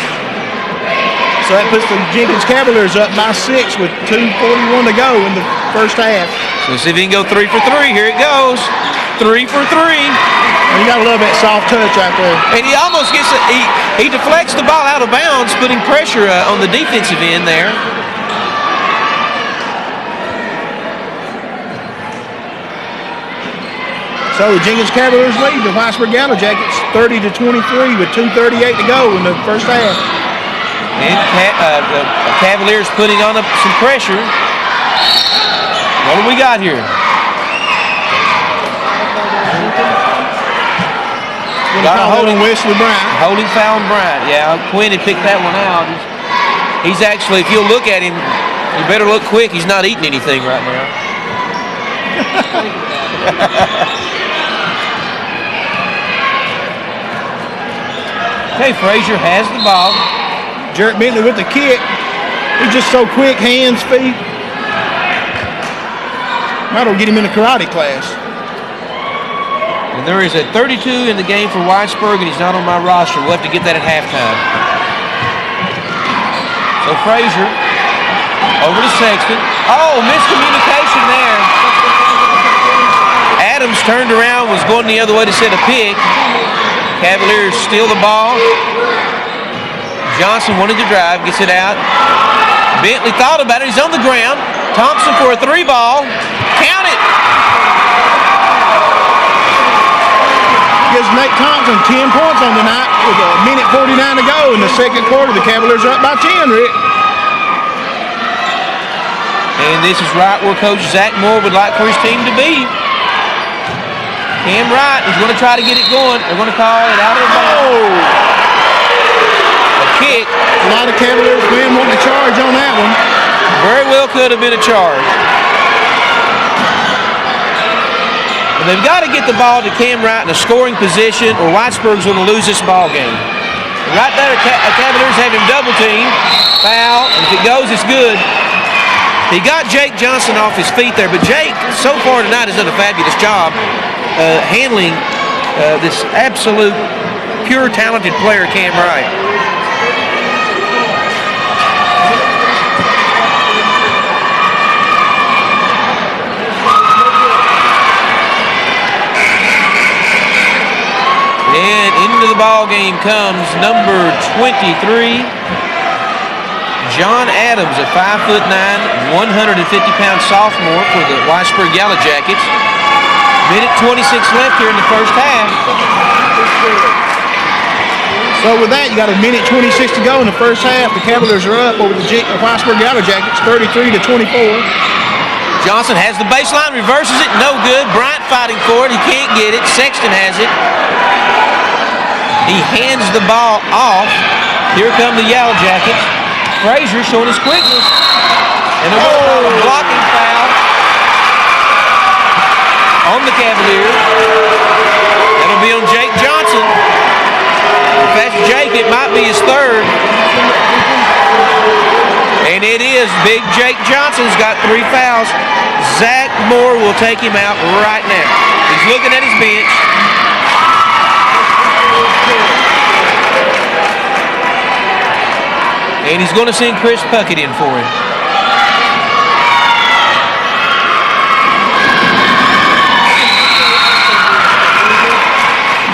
So that puts the Jenkins Cavaliers up by 6 with 2:41 to go in the first half. So let's see if he can go 3 for 3. Here it goes. 3 for 3. And you gotta love that soft touch out there. And he almost gets it. He deflects the ball out of bounds, putting pressure on the defensive end there. So the Jenkins Cavaliers lead the Whitesburg Yellow Jackets 30-23 with 2:38 to go in the first half. And the Cavaliers putting on some pressure. What do we got here? Got a holding Wesley Bryant. Holding foul on Bryant. Yeah, Quinn had picked that one out. He's actually, if you'll look at him, you better look quick. He's not eating anything right now. Okay, Frazier has the ball. Jerry Bentley with the kick. He's just so quick, hands, feet. Might as well get him in a karate class. And there is a 32 in the game for Whitesburg, and he's not on my roster. We'll have to get that at halftime. So Frazier over to Sexton. Oh, miscommunication there. Adams turned around, was going the other way to set a pick. Cavaliers steal the ball. Johnson wanted to drive, gets it out. Bentley thought about it. He's on the ground. Thompson for a 3-ball. Count it. Gives Nate Thompson 10 points on the night with a minute 49 to go in the second quarter. The Cavaliers are up by 10, Rick. And this is right where Coach Zack Moore would like for his team to be. Cam Wright is going to try to get it going. They're going to call it out of the ball. A kick. A lot of Cavaliers men wanting to charge on that one. Very well could have been a charge. And they've got to get the ball to Cam Wright in a scoring position, or Whitesburg's going to lose this ball game. Right there, Cavaliers have him double team, foul, and if it goes, it's good. He got Jake Johnson off his feet there, but Jake, so far tonight, has done a fabulous job handling this absolute pure talented player, Cam Wright. And into the ball game comes number 23, John Adams, a 5'9", 150-pound sophomore for the Whitesburg Yellow Jackets. Minute 26 left here in the first half. So with that, you got a minute 26 to go in the first half. The Cavaliers are up over the Whitesburg Yellow Jackets, 33-24. Johnson has the baseline, reverses it, no good. Bryant fighting for it, he can't get it. Sexton has it. He hands the ball off. Here come the Yellow Jackets. Frazier showing his quickness. And a blocking foul on the Cavaliers. That'll be on Jake Johnson. If that's Jake, it might be his third. And it is. Big Jake Johnson's got 3 fouls. Zack Moore will take him out right now. He's looking at his bench. And he's going to send Chris Puckett in for him.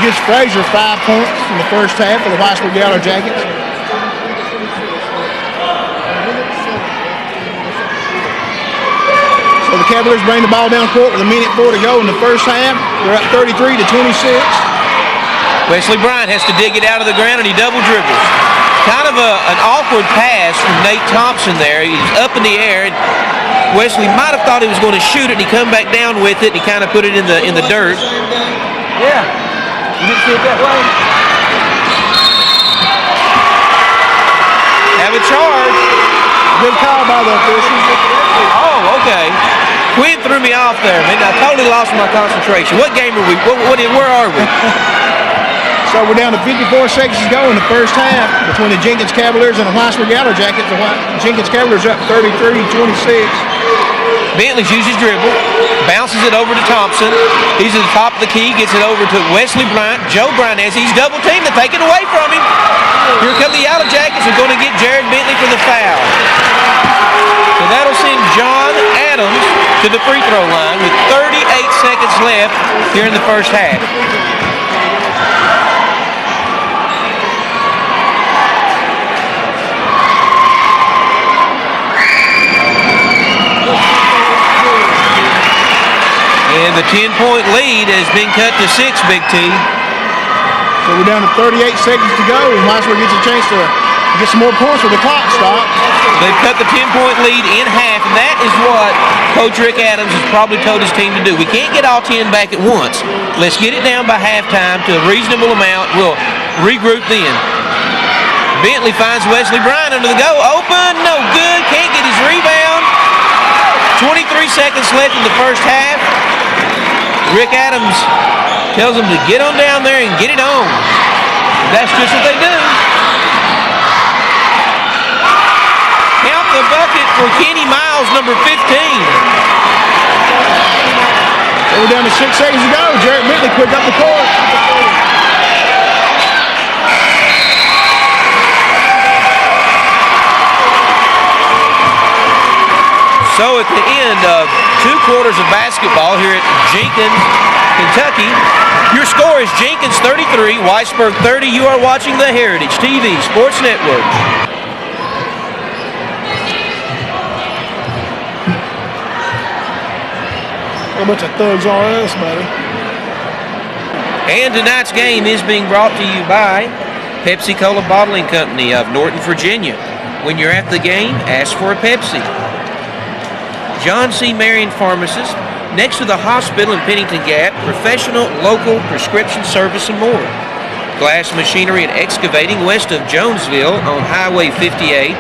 Gives Frazier 5 points in the first half for the Whitesburg Yellow Jackets. So the Cavaliers bring the ball down court with a minute 4 to go in the first half. They're up 33-26. Wesley Bryant has to dig it out of the ground, and he double dribbles. Kind of an awkward pass from Nate Thompson there. He's up in the air, and Wesley might have thought he was going to shoot it, and he come back down with it, and he kind of put it in the dirt. Yeah, you didn't see it that way. Have a charge. Good call by the officials. Oh, okay. Quinn threw me off there, man. I totally lost my concentration. What game are we? Where are we? So we're down to 54 seconds to go in the first half between the Jenkins Cavaliers and the Whitesburg Yellow Jackets. The Jenkins Cavaliers up 33-26. Bentley uses dribble, bounces it over to Thompson. He's at the top of the key, gets it over to Wesley Bryant. Joe Bryant, as he's double teamed, to take it away from him. Here come the Yellow Jackets. Are going to get Jared Bentley for the foul. So that'll send John Adams to the free throw line with 38 seconds left here in the first half. And the 10-point lead has been cut to 6, Big T. So we're down to 38 seconds to go. Whitesburg gets a chance to get some more points with the clock stopped. They've cut the 10-point lead in half, and that is what Coach Rick Adams has probably told his team to do. We can't get all 10 back at once. Let's get it down by halftime to a reasonable amount. We'll regroup then. Bentley finds Wesley Bryant under the go. Open, no good. Can't get his rebound. 23 seconds left in the first half. Rick Adams tells them to get on down there and get it on. That's just what they do. Count the bucket for Kenny Miles, number 15. So we're down to 6 seconds to go. Jared Bentley quick up the court. So at the end of 2 quarters of basketball here at Jenkins, Kentucky, your score is Jenkins 33, Whitesburg 30. You are watching the Heritage TV Sports Network. A bunch of thugs are us, buddy. And tonight's game is being brought to you by Pepsi-Cola Bottling Company of Norton, Virginia. When you're at the game, ask for a Pepsi. John C. Marion Pharmacist, next to the hospital in Pennington Gap, professional, local, prescription service and more. Glass Machinery and Excavating west of Jonesville on Highway 58.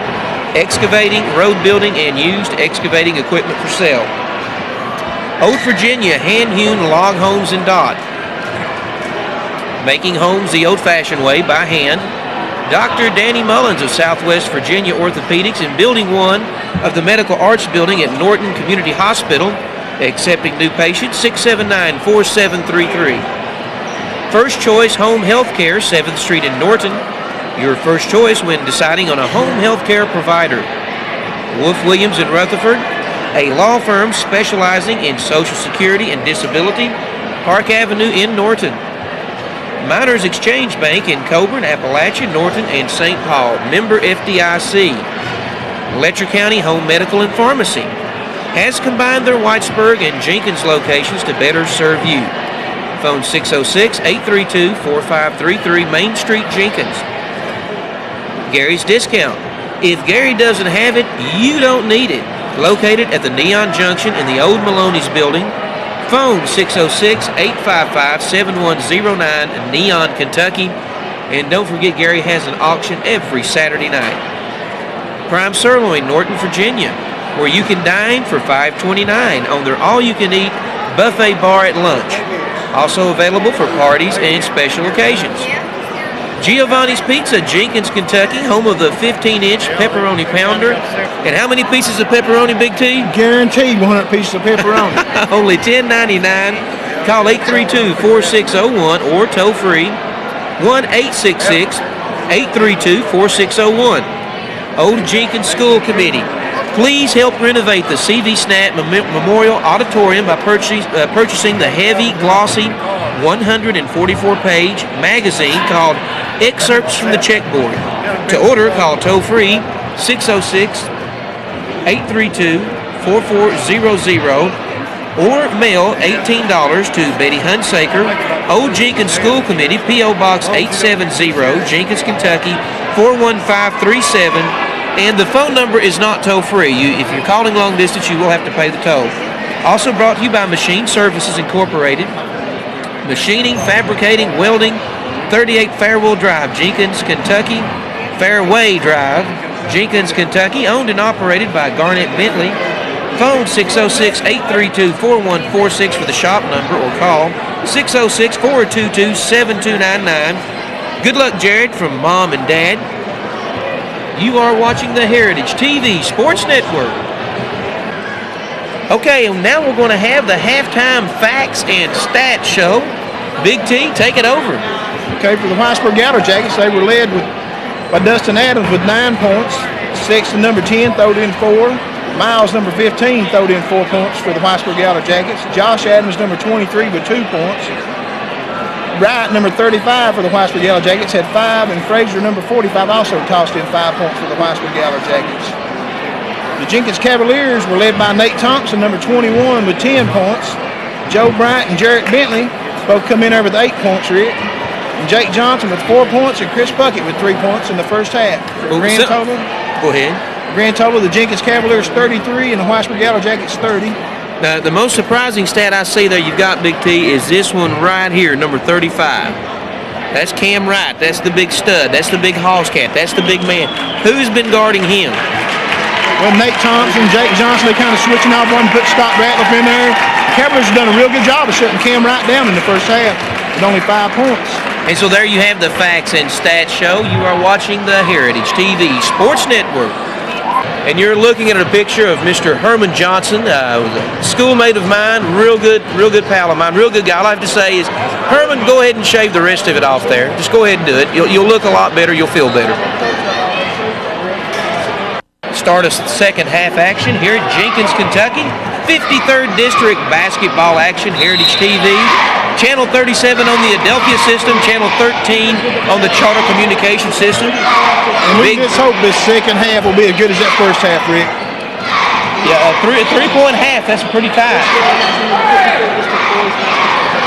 Excavating, road building, and used excavating equipment for sale. Old Virginia Hand-Hewn Log Homes and Dot. Making homes the old-fashioned way by hand. Dr. Danny Mullins of Southwest Virginia Orthopedics and Building 1 of the Medical Arts Building at Norton Community Hospital, accepting new patients, 679-4733. First Choice Home Health Care, 7th Street in Norton. Your first choice when deciding on a home health care provider. Wolf Williams in Rutherford, a law firm specializing in Social Security and Disability, Park Avenue in Norton. Miners Exchange Bank in Coburn, Appalachia, Norton, and St. Paul. Member FDIC. Letcher County Home Medical and Pharmacy has combined their Whitesburg and Jenkins locations to better serve you. Phone 606-832-4533, Main Street, Jenkins. Gary's Discount. If Gary doesn't have it, you don't need it. Located at the Neon Junction in the old Maloney's building. Phone 606-855-7109, Neon, Kentucky. And don't forget, Gary has an auction every Saturday night. Prime Sirloin, Norton, Virginia, where you can dine for $5.29 on their all-you-can-eat buffet bar at lunch. Also available for parties and special occasions. Giovanni's Pizza, Jenkins, Kentucky, home of the 15-inch pepperoni pounder. And how many pieces of pepperoni, Big T? Guaranteed 100 pieces of pepperoni. Only $10.99. Call 832-4601 or toll free 1-866-832-4601. Old Jenkins School Committee, please help renovate the C.V. Snatt Memorial Auditorium by purchasing the heavy, glossy, 144-page magazine called Excerpts from the Checkboard. To order, call toll-free 606-832-4400 or mail $18 to Betty Hunsaker, Old Jenkins School Committee, P.O. Box 870, Jenkins, Kentucky 41537. And the phone number is not toll-free. If you're calling long distance, you will have to pay the toll. Also brought to you by Machine Services Incorporated. Machining, fabricating, welding, 38 Fairwell Drive, Jenkins, Kentucky. Fairway Drive, Jenkins, Kentucky. Owned and operated by Garnett Bentley. Phone 606-832-4146 for the shop number or call 606-422-7299. Good luck, Jared, from Mom and Dad. You are watching the Heritage TV Sports Network. Okay, and now we're going to have the halftime facts and stats show. Big T, take it over. Okay, for the Whitesburg Yellow Jackets, they were led by Dustin Adams with 9 points. Sexton, number 10, throwed in 4. Miles, number 15, throwed in 4 points for the Whitesburg Yellow Jackets. Josh Adams, number 23, with 2 points. Wright, number 35 for the Whitesburg Yellow Jackets, had 5, and Frazier, number 45, also tossed in 5 points for the Whitesburg Yellow Jackets. The Jenkins Cavaliers were led by Nate Thompson, number 21, with 10 points. Joe Bryant and Jerry Bentley both come in there with 8 points, Rick. And Jake Johnson with 4 points, and Chris Puckett with 3 points in the first half. Grand total. Go ahead. Grand total of the Jenkins Cavaliers 33 and the Whitesburg Yellow Jackets 30. Now, the most surprising stat I see there you've got, Big T, is this one right here, number 35. That's Cam Wright. That's the big stud. That's the big hoss cat. That's the big man. Who's been guarding him? Well, Nate Thompson, Jake Johnson, they kind of switching off one, put Scott Ratliff in there. The Cavaliers have done a real good job of shutting Cam Wright down in the first half with only 5 points. And so there you have the facts and stats show. You are watching the Heritage TV Sports Network. And you're looking at a picture of Mr. Herman Johnson, a schoolmate of mine, real good pal of mine, real good guy. All I have to say is, Herman, go ahead and shave the rest of it off there. Just go ahead and do it. You'll look a lot better. You'll feel better. Start a second half action here at Jenkins, Kentucky. 53rd District basketball action, Heritage TV. Channel 37 on the Adelphia system, Channel 13 on the Charter Communication system. And we just hope this second half will be as good as that first half, Rick. Yeah, a three-point half, that's pretty tight.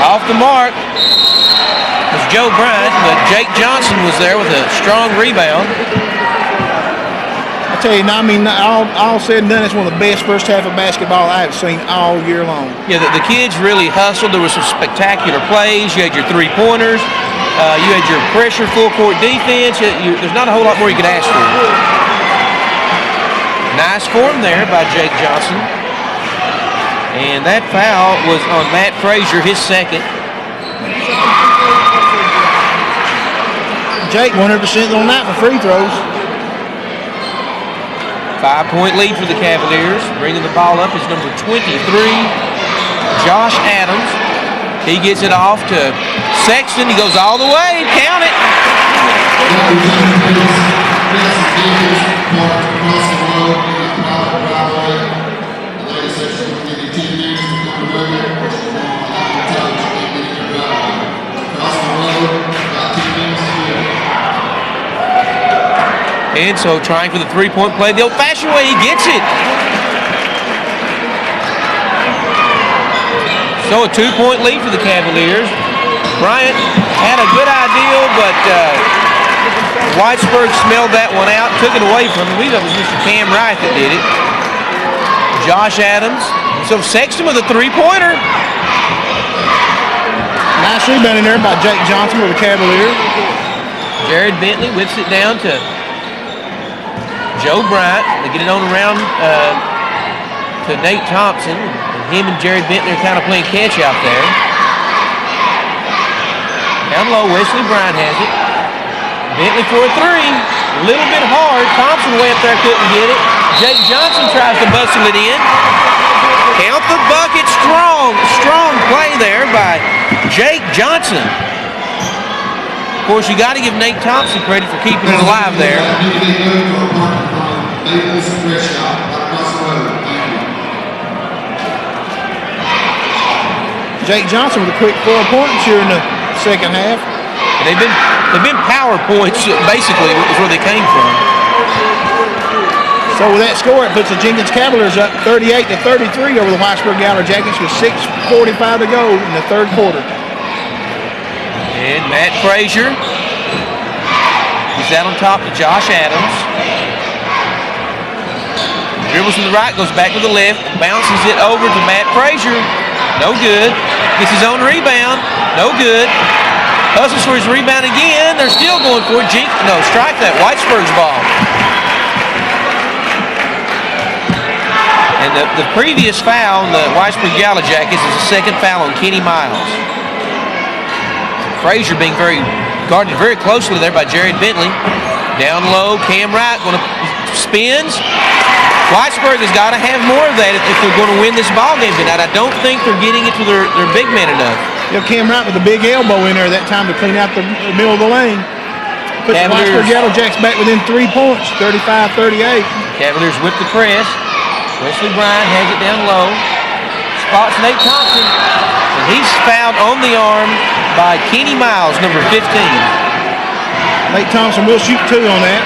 Off the mark was Joe Bryant, but Jake Johnson was there with a strong rebound. I tell you, I mean, all said and done, it's one of the best first half of basketball I've seen all year long. Yeah, the kids really hustled. There was some spectacular plays. You had your three-pointers. You had your pressure full-court defense. There's not a whole lot more you could ask for. Nice form there by Jake Johnson. And that foul was on Matt Frazier, his second. Jake 100% on that for free throws. 5-point lead for the Cavaliers. Bringing the ball up is number 23, Josh Adams. He gets it off to Sexton. He goes all the way. Count it. And so trying for the three-point play the old-fashioned way, he gets it. So a 2-point lead for the Cavaliers. Bryant had a good idea, but Whitesburg smelled that one out, took it away from him. We thought it was Mr. Cam Wright that did it. Josh Adams. So Sexton with a three-pointer. Nice rebound in there by Jake Johnson with the Cavaliers. Jerry Bentley whips it down to Joe Bryant. They get it on around to Nate Thompson. And him and Jerry Bentley are kind of playing catch out there. Down low, Wesley Bryant has it. Bentley for a three. A little bit hard. Thompson way up there couldn't get it. Jake Johnson tries to bustle it in. Count the bucket. Strong play there by Jake Johnson. Of course, you got to give Nate Thompson credit for keeping it alive there. Jake Johnson with a quick 4 points here in the second half. And they've been power points, basically, is where they came from. So with that score, it puts the Jenkins Cavaliers up 38-33 over the Whitesburg Yellow Jackets with 6:45 to go in the third quarter. And Matt Frazier, he's out on top to Josh Adams. Dribbles to the right, goes back to the left, bounces it over to Matt Frazier. No good. Gets his own rebound. No good. Hustles for his rebound again. They're still going for it. Strike that. Whitesburg's ball. And the previous foul on the Whitesburg Yellow Jackets is the second foul on Kenny Miles. Frazier being guarded very closely there by Jerry Bentley. Down low, Cam Wright spins. Whitesburg has got to have more of that if they're going to win this ball game tonight. I don't think they're getting it to their big man enough. Cam Wright with a big elbow in there that time to clean out the middle of the lane. Puts the Whitesburg Yellow Jacks back within 3 points, 35-38. Cavaliers whip the press. Wesley Bryant has it down low. Spots Nate Thompson. And he's fouled on the arm by Kenny Miles, number 15. Nate Thompson will shoot 2 on that.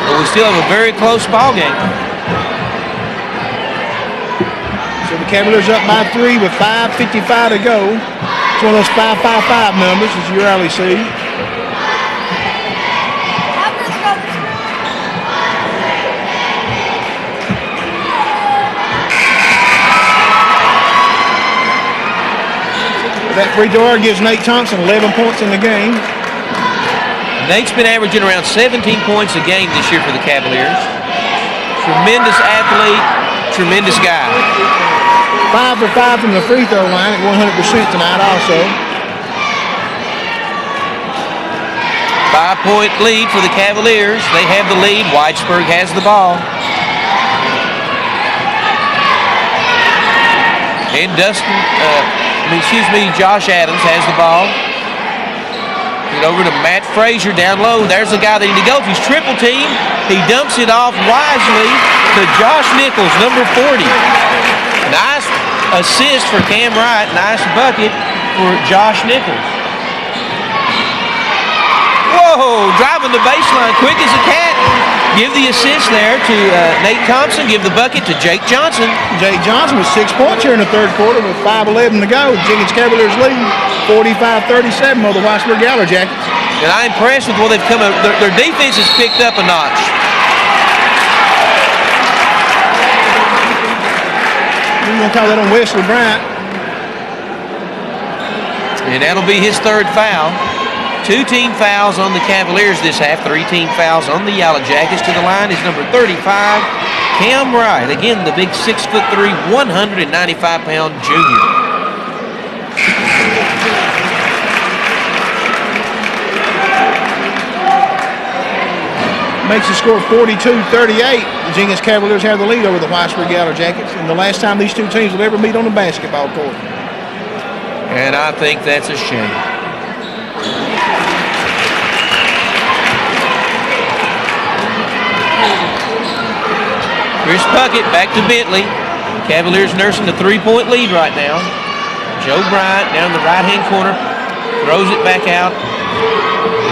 But we still have a very close ball game. So the Cavaliers up by 3 with 5:55 to go. It's one of those 5-5-5 numbers, as you rarely see. That free throw gives Nate Thompson 11 points in the game. Nate's been averaging around 17 points a game this year for the Cavaliers. Tremendous athlete, tremendous guy. 5 for 5 from the free throw line at 100% tonight also. 5-point lead for the Cavaliers. They have the lead. Whitesburg has the ball. And Josh Adams has the ball. Get over to Matt Frazier down low. There's the guy they need to go. If he's triple team, he dumps it off wisely to Josh Nichols, number 40. Nice assist for Cam Wright. Nice bucket for Josh Nichols. Whoa, driving the baseline quick as a cat. Give the assist there to Nate Thompson. Give the bucket to Jake Johnson. Jake Johnson with 6 points here in the third quarter with 5:11 to go. Jenkins Cavaliers lead 45-37 over the Whitesburg Yellow Jackets. And I'm impressed with what they've come up. Their defense has picked up a notch. We're going to call that on Wesley Bryant. And that'll be his 3rd foul. 2 team fouls on the Cavaliers this half. 3 team fouls on the Yellow Jackets. To the line is number 35, Cam Wright. Again, the big 6'3", 195-pound junior. Makes the score 42-38. The Jenkins Cavaliers have the lead over the Whitesburg Yellow Jackets. And the last time these 2 teams will ever meet on the basketball court. And I think that's a shame. Chris Puckett back to Bentley. Cavaliers nursing a 3-point lead right now. Joe Bryant down the right-hand corner. Throws it back out.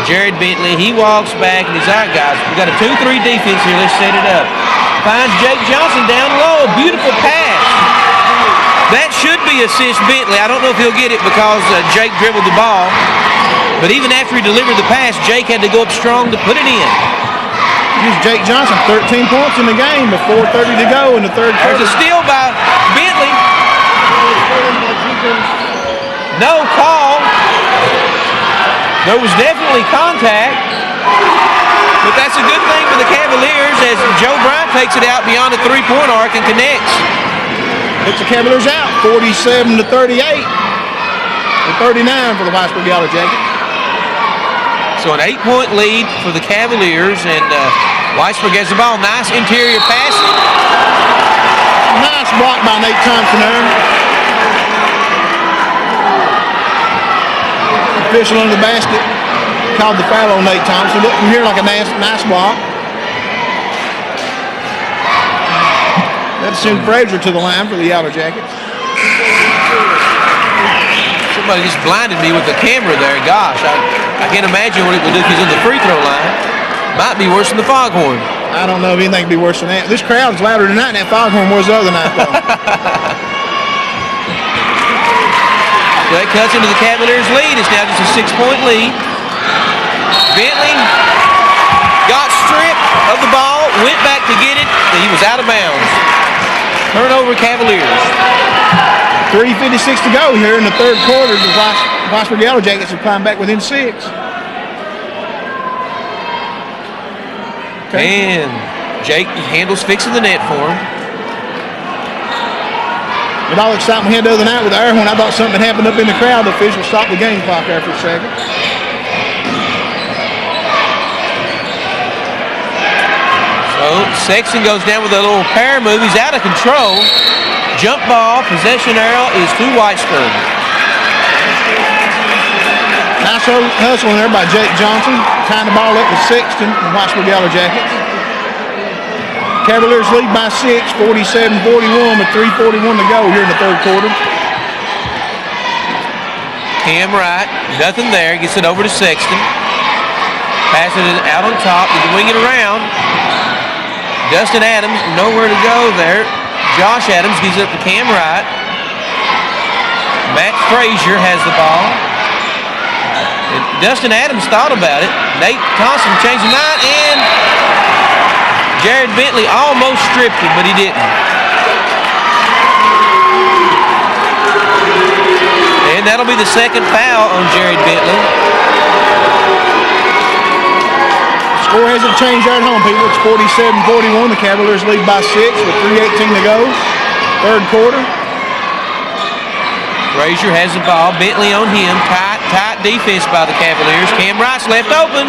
Jared Bentley, he walks back and he's all right, guys. We got a 2-3 defense here. Let's set it up. Finds Jake Johnson down low. A beautiful pass. That should be assist Bentley. I don't know if he'll get it because Jake dribbled the ball. But even after he delivered the pass, Jake had to go up strong to put it in. Here's Jake Johnson, 13 points in the game with 4:30 to go in the third quarter. There's a steal by Bentley. No call. There was definitely contact. But that's a good thing for the Cavaliers as Joe Bryant takes it out beyond the 3-point arc and connects. Puts the Cavaliers out, 47-38. And 39 for the Whitesburg Yellow Jackets. So an 8-point lead for the Cavaliers, and Whitesburg has the ball. Nice interior passing. Nice block by Nate Thompson there. Official under the basket called the foul on Nate Thompson. Look from here like a nice block. That sent Frazier to the line for the Yellow Jackets. Somebody just blinded me with the camera there. Gosh, I can't imagine what it would do if he's on the free throw line. Might be worse than the foghorn. I don't know if anything could be worse than that. This crowd's louder tonight than that foghorn was the other night, though. So that cuts into the Cavaliers' lead. It's now just a 6-point lead. Bentley got stripped of the ball, went back to get it, and he was out of bounds. Turnover Cavaliers. 3:56 to go here in the third quarter. The Whitesburg Yellow Jackets have climbed back within 6. Okay. And Jake handles fixing the net for him. With all the excitement we had the other night with the air horn, I thought something had happened up in the crowd. The official stopped the game clock there for a second. So Sexton goes down with a little power move. He's out of control. Jump ball, possession arrow is to Whitesburg. Nice hustling there by Jake Johnson. Tying the ball up with Sexton and Whitesburg Yellow Jackets. Cavaliers lead by 6, 47-41 with 3:41 to go here in the third quarter. Cam Wright, nothing there. Gets it over to Sexton. Passes it out on top. They wing it around. Dustin Adams, nowhere to go there. Josh Adams gives it up to Cam Wright. Matt Frazier has the ball. And Dustin Adams thought about it. Nate Thompson changed his mind, and Jerry Bentley almost stripped him, but he didn't. And that'll be the second foul on Jerry Bentley. Score hasn't changed there at home, people. It's 47-41. The Cavaliers lead by 6 with 3:18 to go. Third quarter. Frazier has the ball. Bentley on him. Tight defense by the Cavaliers. Cam Wright's left open.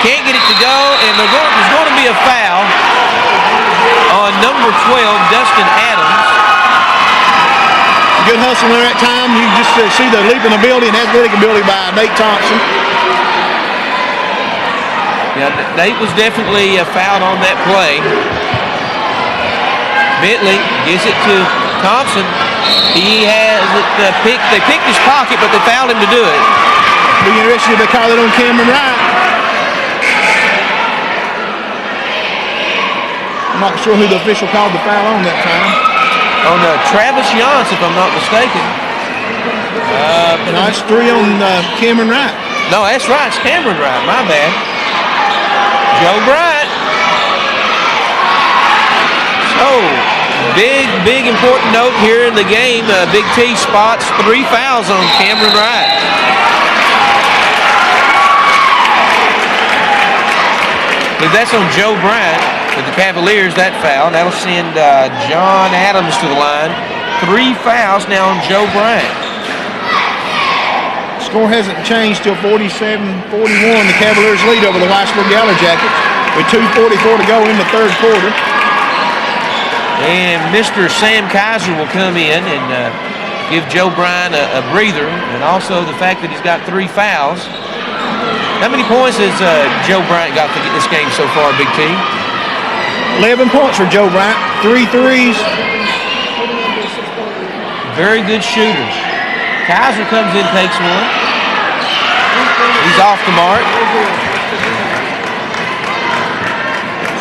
Can't get it to go, and there's going to be a foul on number 12, Dustin Adams. Good hustle there at time. You just see the leap in ability and athletic ability by Nate Thompson. Yeah, Nate was definitely fouled on that play. Bentley gives it to Thompson. He has it picked. They picked his pocket, but they fouled him to do it. Be interested if they call it on Cameron Wright. I'm not sure who the official called the foul on that time. On Travis Yance, if I'm not mistaken. No, it's 3 on Cameron Wright. No, that's right. It's Cameron Wright. My bad. Joe Bryant. So, big important note here in the game. Big T spots 3 fouls on Cameron Wright. If that's on Joe Bryant with the Cavaliers, that foul. That'll send John Adams to the line. 3 fouls now on Joe Bryant. Score hasn't changed till 47-41. The Cavaliers lead over the Whitesburg Yellow Jackets with 2:44 to go in the third quarter. And Mr. Sam Kaiser will come in and give Joe Bryant a breather, and also the fact that he's got 3 fouls. How many points has Joe Bryant got to get this game so far, Big T? 11 points for Joe Bryant, 3 threes. Very good shooter. Kaiser comes in, takes one. He's off the mark.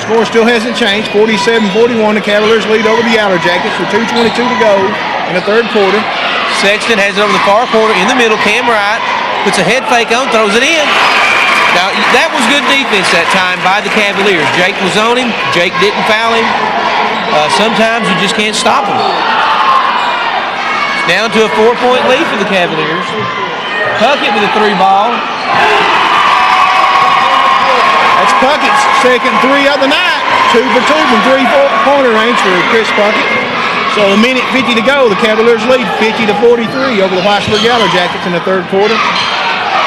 Score still hasn't changed, 47-41. The Cavaliers lead over the Yellow Jackets with 2:22 to go in the third quarter. Sexton has it over the far corner in the middle. Cam Wright puts a head fake on, throws it in. Now, that was good defense that time by the Cavaliers. Jake was on him. Jake didn't foul him. Sometimes you just can't stop him. It's down to a 4-point lead for the Cavaliers. Puckett with a 3 ball. That's Puckett's second 3 of the night. 2 for 2 from 3-pointer range for Chris Puckett. So a minute 50 to go. The Cavaliers lead 50-43 over the Whitesburg Yellow Jackets in the third quarter.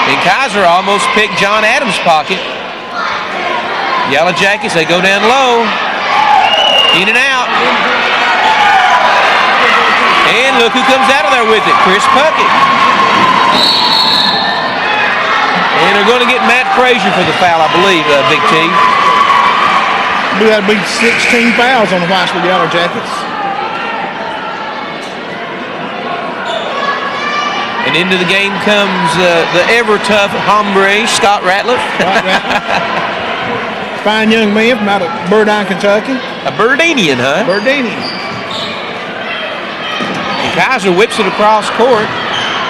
And Kaiser almost picked John Adams' pocket. Yellow Jackets, they go down low. In and out. And look who comes out of there with it, Chris Puckett. And they're going to get Matt Frazier for the foul, I believe, Big T. That'd be 16 fouls on the Whitesburg Yellow Jackets. And into the game comes the ever-tough hombre, Scott Ratliff. Fine young man from out of Burdine, Kentucky. A Burdinian, huh? Burdinian. And Kaiser whips it across court.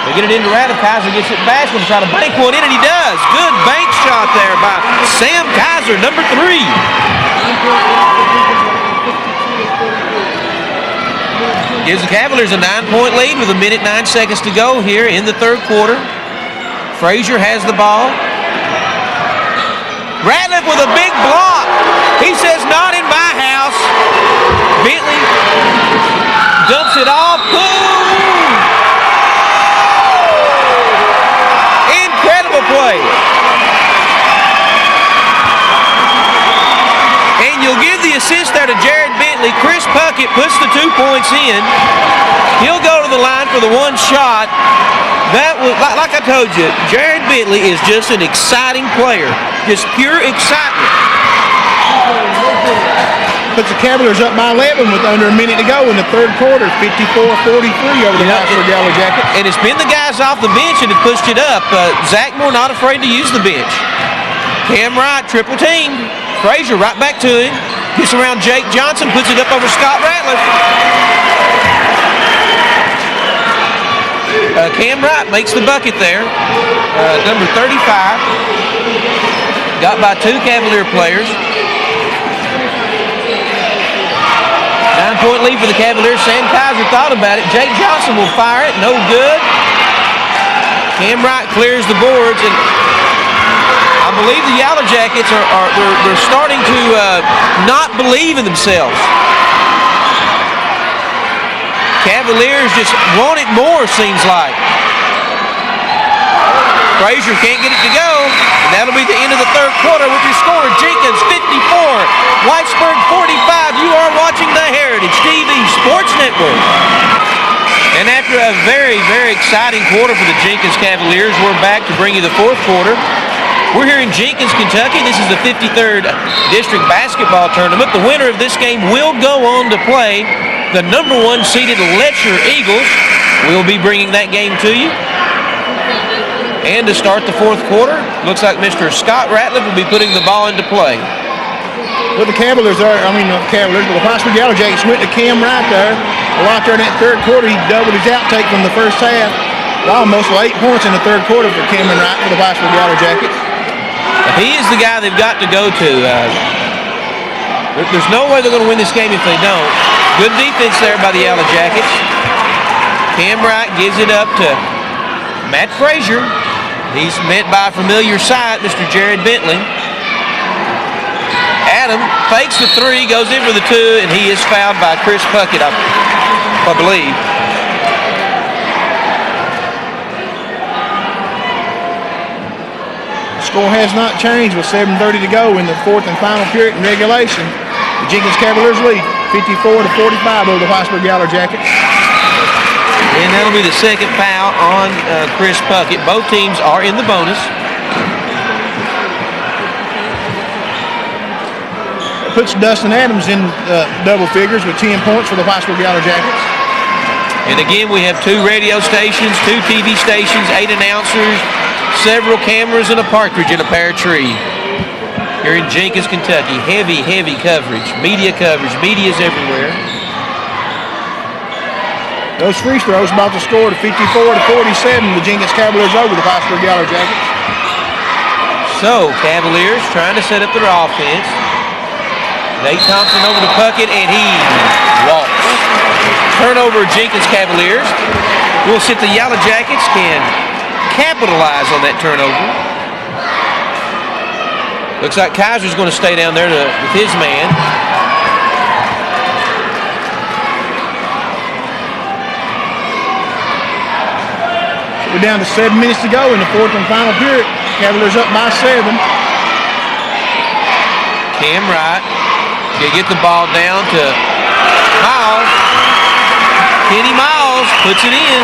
They get it into Ratliff. Kaiser gets it back. Going to try to bank one in, and he does. Good bank shot there by Sam Kaiser, number 3. Gives the Cavaliers a 9-point lead with a minute 9 seconds to go here in the third quarter. Frazier has the ball. Ratliff with a big block. He says, not in my house. Bentley dumps it off. Boom! Incredible play. And you'll get assist there to Jerry Bentley. Chris Puckett puts the 2 points in. He'll go to the line for the one shot. That was, like I told you, Jared Bentley is just an exciting player. Just pure excitement. Puts the Cavaliers up by 11 with under a minute to go in the third quarter. 54-43 over the Whitesburg Yellow Jackets. And it's been the guys off the bench that have pushed it up. Zack Moore not afraid to use the bench. Cam Wright triple teamed. Frazier right back to him. Gets around Jake Johnson, puts it up over Scott Ratliff. Cam Wright makes the bucket there. Number 35. Got by 2 Cavalier players. 9-point lead for the Cavaliers. Sam Kaiser thought about it. Jake Johnson will fire it. No good. Cam Wright clears the boards, and I believe the Yellow Jackets they're starting to not believe in themselves. Cavaliers just want it more, seems like. Frazier can't get it to go, and that'll be the end of the third quarter with your score. Jenkins 54, Whitesburg 45. You are watching the Heritage TV Sports Network. And after a very, very exciting quarter for the Jenkins Cavaliers, we're back to bring you the fourth quarter. We're here in Jenkins, Kentucky. This is the 53rd District Basketball Tournament. The winner of this game will go on to play the number 1 seeded Letcher Eagles. We'll be bringing that game to you. And to start the fourth quarter, looks like Mr. Scott Ratliff will be putting the ball into play. Well, the Cavaliers are, the Cavaliers, but the Whitesburg Yellow Jackets went to Cam right there. Right there in that third quarter, he doubled his outtake from the first half. Almost 8 points in the third quarter for Cameron Wright for the Whitesburg Yellow Jackets. He is the guy they've got to go to. There's no way they're going to win this game if they don't. Good defense there by the Yellow Jackets. Cam Wright gives it up to Matt Frazier. He's met by a familiar sight, Mr. Jared Bentley. Adam fakes the 3, goes in for the 2, and he is fouled by Chris Puckett, I believe. The score has not changed with 7:30 to go in the fourth and final period in regulation. The Jenkins Cavaliers lead 54-45 over the Whitesburg Yellow Jackets. And that'll be the second foul on Chris Puckett. Both teams are in the bonus. It puts Dustin Adams in double figures with 10 points for the Whitesburg Yellow Jackets. And again, we have 2 radio stations, 2 TV stations, 8 announcers, several cameras, and a partridge in a pear tree. Here in Jenkins, Kentucky. Heavy, heavy coverage. Media coverage. Media's everywhere. Those free throws about to score to 54-47. The Jenkins Cavaliers over the Whitesburg Yellow Jackets. So, Cavaliers trying to set up their offense. Nate Thompson over to Puckett, and he walks. Turnover, Jenkins Cavaliers. We'll see if the Yellow Jackets can capitalize on that turnover. Looks like Kaiser's going to stay down there with his man. We're down to 7 minutes to go in the fourth and final period. Cavaliers up by 7. Cam Wright going to get the ball down to Miles. Kenny Miles puts it in.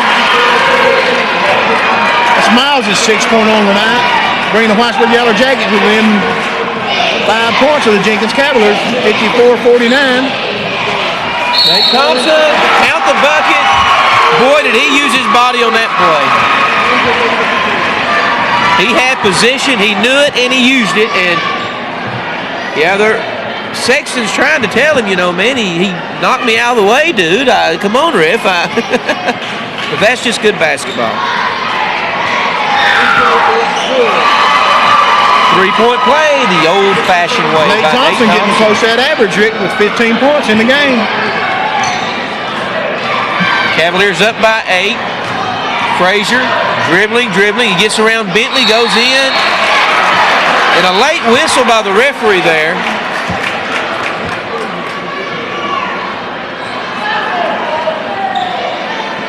That's Miles' 6th point on the night. Bringing the Whitesburg Yellow Jackets within 5 points of the Jenkins Cavaliers, 54-49. Nate Thompson, count the bucket. Boy, did he use his body on that play. He had position, he knew it, and he used it. And yeah, Sexton's trying to tell him, man, he knocked me out of the way, dude. Come on, ref. But that's just good basketball. 3-point play, the old-fashioned way. Nate Thompson getting close to that average, Rick, with 15 points in the game. Cavaliers up by 8. Frazier dribbling. He gets around Bentley, goes in. And a late whistle by the referee there.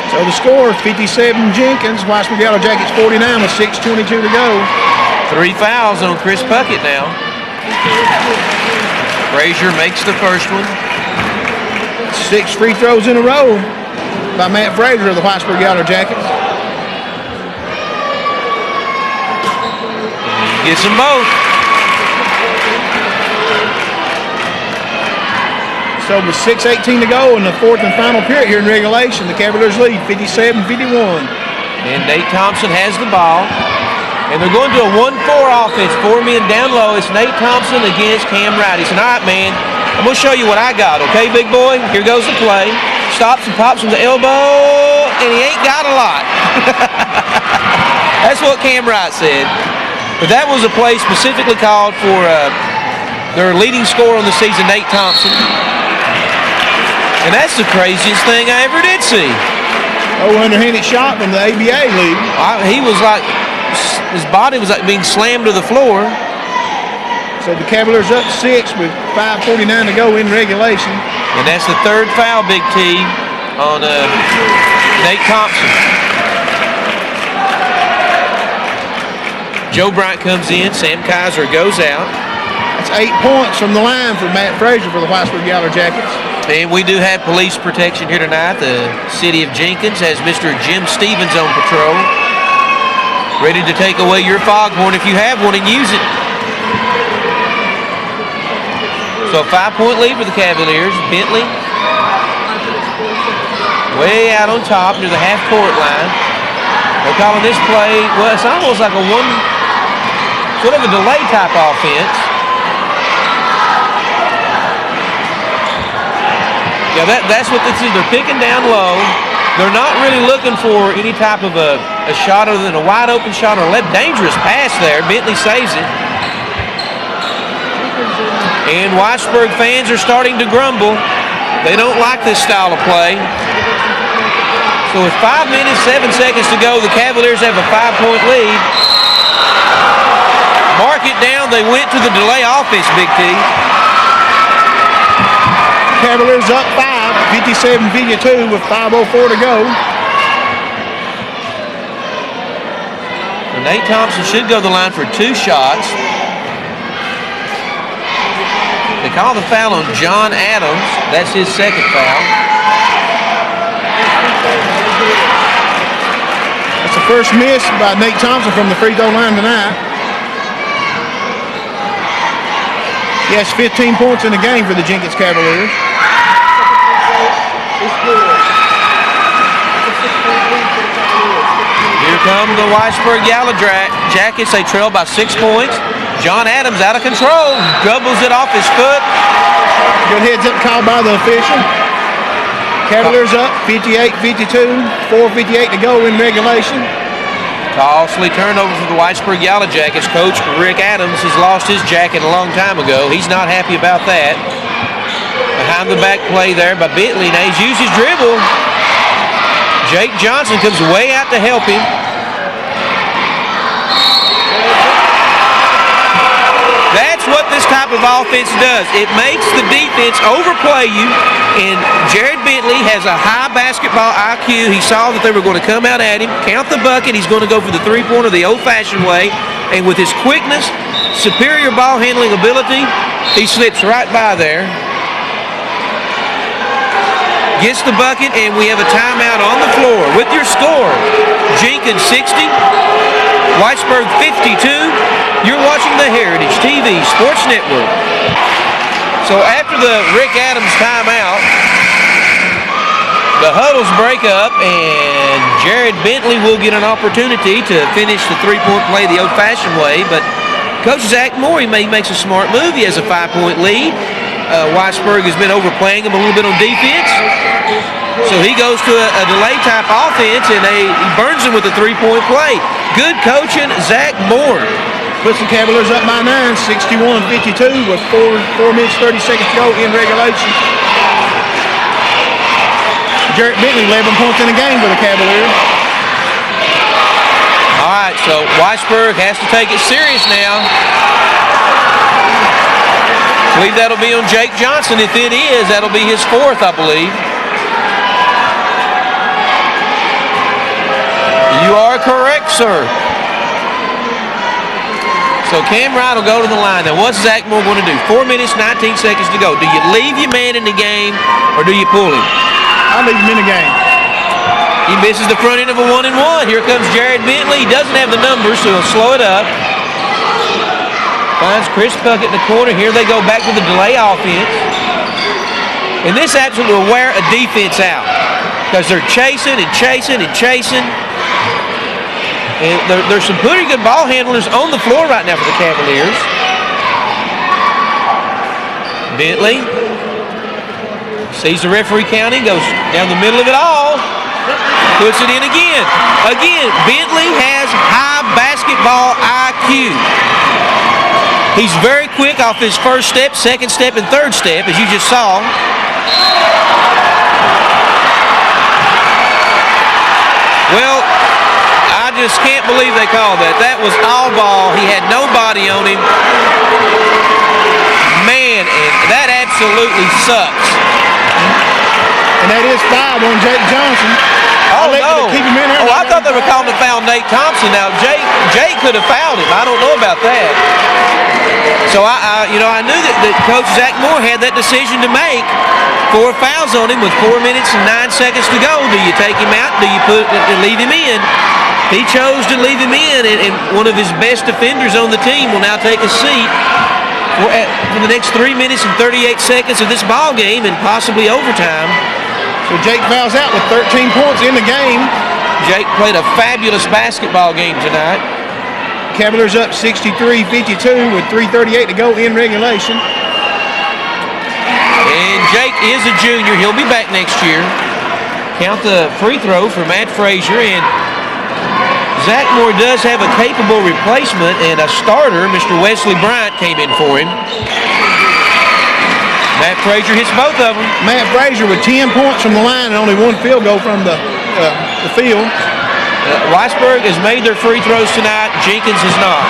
So the score, 57 Jenkins, Whitesburg Yellow Jackets 49 with 6:22 to go. 3 fouls on Chris Puckett now. Frazier makes the first one. 6 free throws in a row by Matt Frazier of the Whitesburg Yellow Jackets. Gets them both. So with 6:18 to go in the fourth and final period here in regulation, the Cavaliers lead 57-51. And Nate Thompson has the ball. And they're going to a 1-4 offense. 4 men down low. It's Nate Thompson against Cam Wright. He said, all right, man, I'm going to show you what I got, okay, big boy? Here goes the play. Stops and pops from the elbow, and he ain't got a lot. That's what Cam Wright said. But that was a play specifically called for their leading scorer on the season, Nate Thompson. And that's the craziest thing I ever did see. Oh, underhanded shot from the ABA league. He was like, his body was like being slammed to the floor. So the Cavaliers up 6 with 5:49 to go in regulation. And that's the third foul, Big T, on Nate Thompson. Joe Bryant comes in. Sam Kaiser goes out. That's 8 points from the line for Matt Frazier for the Whitesburg Yellow Jackets. And we do have police protection here tonight. The city of Jenkins has Mr. Jim Stevens on patrol, ready to take away your foghorn if you have one and use it. So a 5-point lead for the Cavaliers. Bentley way out on top near the half-court line. They're calling this play, well, it's almost like a sort of a delay type offense. Yeah, that's what this is. They're picking down low. They're not really looking for any type of a shot other than a wide open shot or a dangerous pass there. Bentley saves it. And Whitesburg fans are starting to grumble. They don't like this style of play. So with 5 minutes, 7 seconds to go, the Cavaliers have a 5-point lead. Mark it down. They went to the delay offense, Big T. Cavaliers up 5, 57-52 with 5:04 to go. So Nate Thompson should go to the line for 2 shots. They call the foul on John Adams. That's his second foul. That's the first miss by Nate Thompson from the free throw line tonight. He has 15 points in the game for the Jenkins Cavaliers. Here come the Whitesburg Yellow Jackets. They trail by 6 points. John Adams out of control. Dribbles it off his foot. Good heads up call by the official. Cavaliers up 58-52. 4:58 to go in regulation. Costly turnover for the Whitesburg Yellow Jackets. Coach Rick Adams has lost his jacket a long time ago. He's not happy about that. Behind the back play there by Bentley. Now he's used his dribble. Jake Johnson comes way out to help him. That's what this type of offense does. It makes the defense overplay you, and Jared Bentley has a high basketball IQ. He saw that they were going to come out at him, count the bucket. He's going to go for the three-pointer the old-fashioned way, and with his quickness, superior ball handling ability, he slips right by there. Gets the bucket, and we have a timeout on the floor. With your score, Jenkins 60, Whitesburg 52. You're watching the Heritage TV Sports Network. So after the Rick Adams timeout, the huddles break up, and Jared Bentley will get an opportunity to finish the three-point play the old-fashioned way. But Coach Zack Moore, he makes a smart move. He has a 5-point lead. Whitesburg has been overplaying him a little bit on defense. So he goes to a delay-type offense, and he burns him with a three-point play. Good coaching, Zack Moore. Puts the Cavaliers up by 9, 61-52 with 4 minutes, 30 seconds to go in regulation. Jared Bentley, 11 points in the game for the Cavaliers. All right, so Whitesburg has to take it serious now. I believe that'll be on Jake Johnson. If it is, that'll be his 4th, I believe. You are correct, sir. So So Cam Wright will go to the line. Now, what's Zack Moore going to do? 4 minutes, 19 seconds to go. Do you leave your man in the game, or do you pull him? I leave him in the game. He misses the front end of a 1-and-1. Here comes Jerry Bentley. He doesn't have the numbers, so he'll slow it up. Finds Chris Puckett in the corner. Here they go back to the delay offense. And this absolutely will wear a defense out because they're chasing and chasing and chasing. And there's some pretty good ball handlers on the floor right now for the Cavaliers. Bentley sees the referee counting, goes down the middle of it all, puts it in again. Again, Bentley has high basketball IQ. He's very quick off his first step, second step, and third step, as you just saw. Well, I just can't believe they called that. That was all ball. He had nobody on him. Man, and that absolutely sucks. And that is 5 on Jake Johnson. Oh, no. Keep him in there. Oh, I thought they were calling to foul Nate Thompson. Now, Jake could have fouled him. I don't know about that. So, I knew that Coach Zack Moore had that decision to make. 4 fouls on him with 4 minutes and 9 seconds to go. Do you take him out? Do you leave him in? He chose to leave him in, and one of his best defenders on the team will now take a seat for the next 3 minutes and 38 seconds of this ball game and possibly overtime. So Jake fouls out with 13 points in the game. Jake played a fabulous basketball game tonight. Cavaliers up 63-52 with 3:38 to go in regulation. And Jake is a junior. He'll be back next year. Count the free throw for Matt Frazier, and Zack Moore does have a capable replacement and a starter. Mr. Wesley Bryant came in for him. Matt Frazier hits both of them. Matt Frazier with 10 points from the line and only 1 field goal from the field. Whitesburg has made their free throws tonight. Jenkins has not.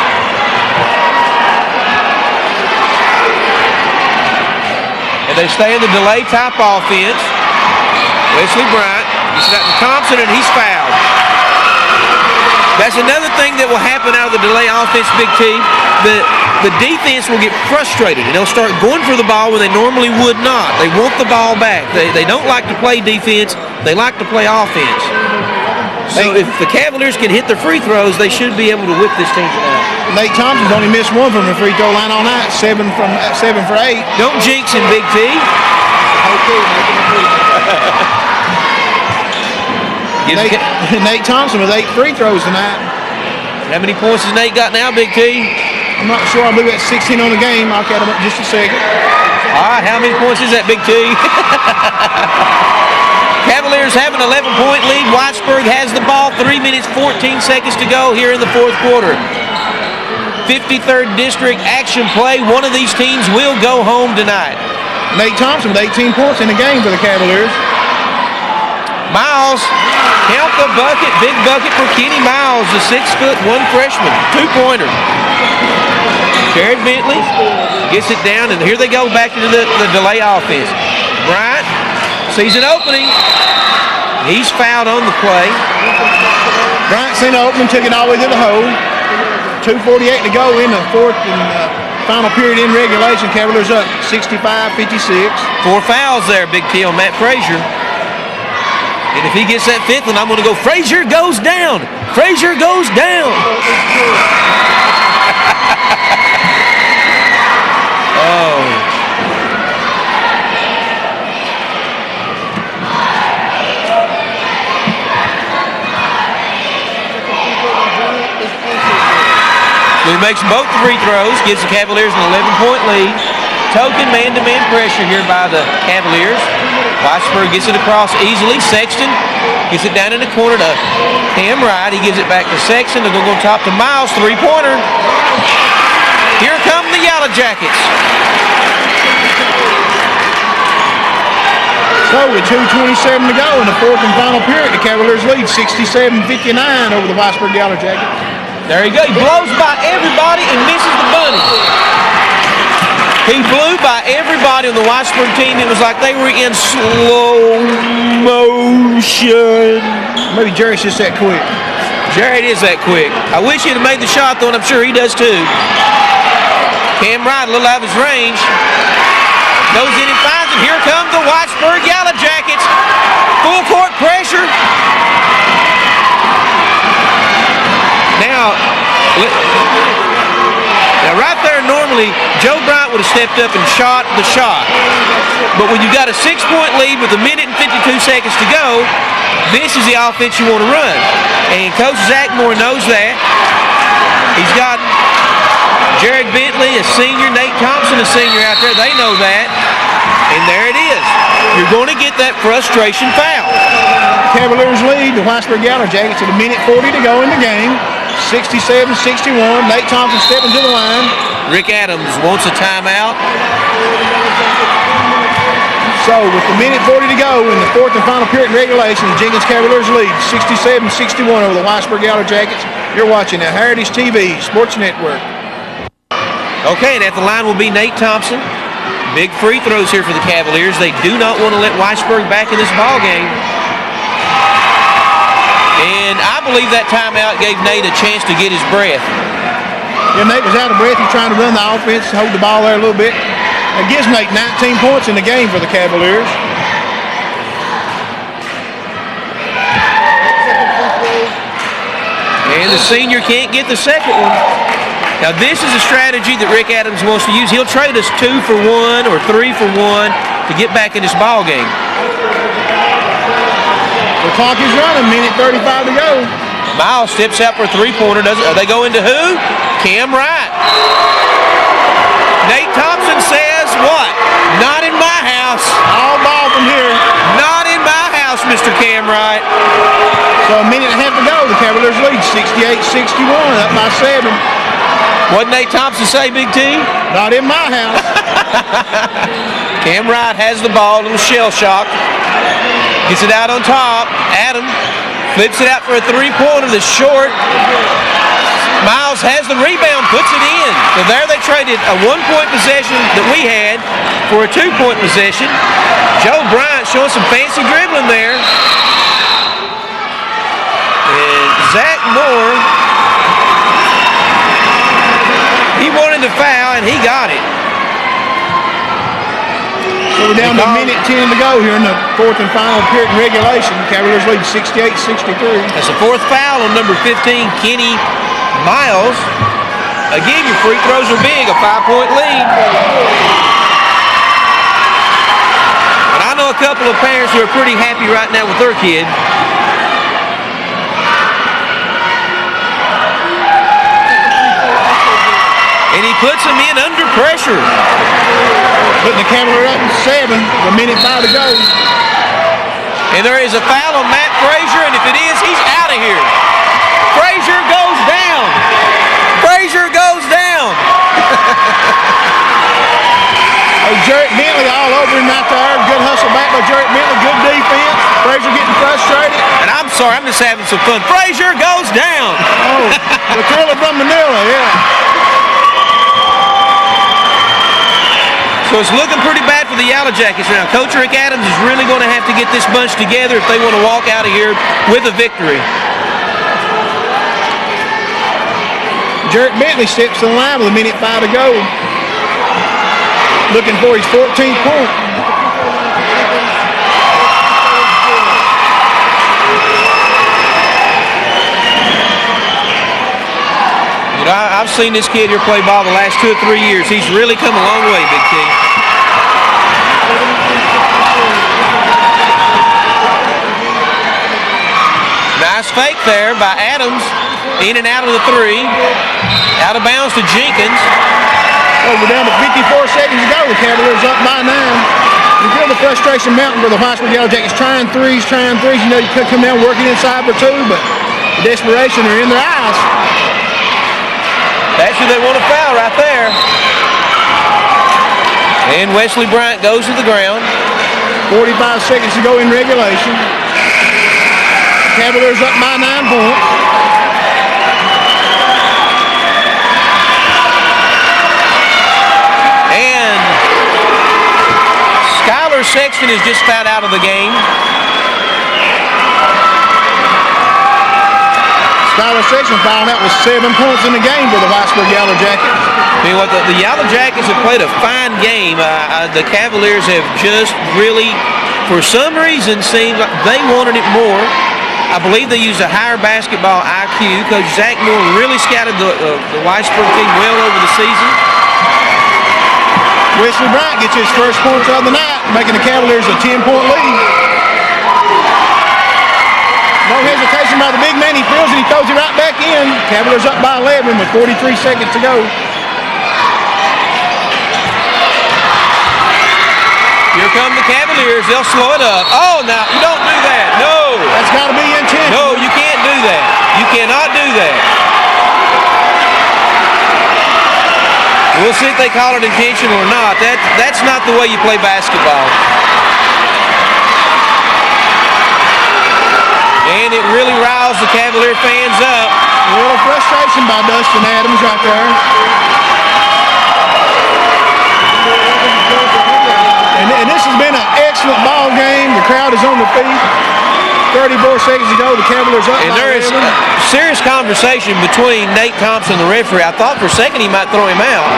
And they stay in the delay type offense. Wesley Bryant gets it out to Thompson, and he's fouled. That's another thing that will happen out of the delay offense, Big T. The defense will get frustrated, and they'll start going for the ball when they normally would not. They want the ball back. They don't like to play defense. They like to play offense. So if the Cavaliers can hit their free throws, they should be able to whip this team tonight. Nate Thompson's only missed 1 from the free throw line all night, 7 for 8. Don't jinx him, Big T. Nate Thompson with 8 free throws tonight. How many points has Nate got now, Big T? I'm not sure. I believe that's 16 on the game. I'll count him up just a second. All right, how many points is that, Big T? Cavaliers have an 11-point lead. Whitesburg has the ball. 3 minutes, 14 seconds to go here in the fourth quarter. 53rd District action play. One of these teams will go home tonight. Nate Thompson with 18 points in the game for the Cavaliers. Miles, count the bucket. Big bucket for Kenny Miles, the 6'1" freshman. 2-pointer. Jerry Bentley gets it down, and here they go back into the delay offense. Bryant sees an opening. He's fouled on the play. Bryant seen an opening, took it all the way to the hole. 2:48 to go in the fourth and final period in regulation. Cavaliers up 65-56. 4 fouls there, Big T, on Matt Frazier. And if he gets that 5th one, I'm going to go, Frazier goes down. Frazier goes down. Oh. So he makes both the free throws, gives the Cavaliers an 11-point lead. Token man-to-man pressure here by the Cavaliers. Whitesburg gets it across easily. Sexton gets it down in the corner to Cam Wright. He gives it back to Sexton. They're going to go top to Miles. 3-pointer. Here come the Yellow Jackets. So with 2:27 to go in the fourth and final period, the Cavaliers lead 67-59 over the Whitesburg Yellow Jackets. There you go. He blows by everybody and misses the bunny. He blew by everybody on the Whitesburg team. It was like they were in slow motion. Maybe Jerry's just that quick. Jared is that quick. I wish he'd have made the shot, though, and I'm sure he does too. Cam Wright a little out of his range. Goes in and finds it. Here comes the Whitesburg Yellow Jackets. Full court pressure. Now right there, normally, Joe Bryant would have stepped up and shot the shot. But when you've got a 6-point lead with 1 minute and 52 seconds to go, this is the offense you want to run. And Coach Zack Moore knows that. He's got Jerry Bentley, a senior, Nate Thompson, a senior out there. They know that. And there it is. You're going to get that frustration foul. Cavaliers lead the Whitesburg Yellow Jackets at 1 minute 40 to go in the game. 67-61. Nate Thompson stepping to the line. Rick Adams wants a timeout. So with 1 minute 40 to go in the fourth and final period in regulation, the Jenkins Cavaliers lead 67-61 over the Whitesburg Yellow Jackets. You're watching the Heritage TV Sports Network. Okay, and at the line will be Nate Thompson. Big free throws here for the Cavaliers. They do not want to let Whitesburg back in this ball game. And I believe that timeout gave Nate a chance to get his breath. Yeah, Nate was out of breath. He's trying to run the offense, hold the ball there a little bit. That gives Nate 19 points in the game for the Cavaliers. And the senior can't get the second one. Now this is a strategy that Rick Adams wants to use. He'll trade us 2 for 1 or 3 for 1 to get back in this ball game. The clock is running, 1 minute 35 to go. Miles steps out for a three-pointer. They go into who? Cam Wright. Nate Thompson says what? Not in my house. All ball from here. Not in my house, Mr. Cam Wright. So 1 minute and a half to go. The Cavaliers lead 68-61, up by 7. What'd Nate Thompson say, Big T? Not in my house. Cam Wright has the ball, a little shell shock. Gets it out on top. Adam flips it out for a three-pointer that's short. Miles has the rebound, puts it in. So there they traded a 1-point possession that we had for a 2-point possession. Joe Bryant showing some fancy dribbling there. And Zack Moore, he wanted the foul, and he got it. So we're down to 1 minute 10 to go here in the fourth and final period in regulation. Cavaliers lead 68-63. That's the fourth foul on number 15, Kenny Miles. Again, your free throws are big, a 5-point lead. But I know a couple of parents who are pretty happy right now with their kid. And he puts them in under pressure. Putting the Cavaliers up in 7, 1 minute 5 to go. And there is a foul on Matt Frazier, and if it is, he's out of here. Frazier goes down. Frazier goes down. Jerry Bentley all over him out there. Good hustle back by Jerry Bentley. Good defense. Frazier getting frustrated. And I'm sorry, I'm just having some fun. Frazier goes down. Oh, the thriller from Manila, yeah. So it's looking pretty bad for the Yellow Jackets now. Coach Rick Adams is really going to have to get this bunch together if they want to walk out of here with a victory. Jerry Bentley steps to the line with 1 minute 5 to go. Looking for his 14th point. You know, I've seen this kid here play ball the last 2 or 3 years. He's really come a long way, Big T. Nice fake there by Adams. In and out of the three. Out of bounds to Jenkins. Oh, we're down to 54 seconds to go. The Cavaliers up by 9. You feel the frustration mountain for the Whitesburg Yellow Jackets. Trying threes. You know, you could come down working inside for 2, but the desperation are in their eyes. That's who they want to foul right there. And Wesley Bryant goes to the ground. 45 seconds to go in regulation. Cavaliers up by 9 points. And Skylar Sexton is just fouled out of the game. Skylar Sexton fouled out with 7 points in the game for the Whitesburg Yellow Jackets. I mean, what the Yellow Jackets have played a fine game. The Cavaliers have just really, for some reason, seemed like they wanted it more. I believe they used a higher basketball IQ. Coach Zack Moore really scouted the Whitesburg team well over the season. Wesley Bryant gets his first points of the night, making the Cavaliers a 10-point lead. No hesitation by the big man. He feels it. He throws it right back in. Cavaliers up by 11 with 43 seconds to go. Here come the Cavaliers. They'll slow it up. Oh, now, you don't do that. No. That's got to be intentional. No, you can't do that. You cannot do that. We'll see if they call it intentional or not. That's not the way you play basketball. And it really riles the Cavalier fans up. A little frustration by Dustin Adams right there. And this has been an excellent ball game. The crowd is on their feet. 34 seconds to go. The Cavaliers up and by 11. There is serious conversation between Nate Thompson and the referee. I thought for a second he might throw him out.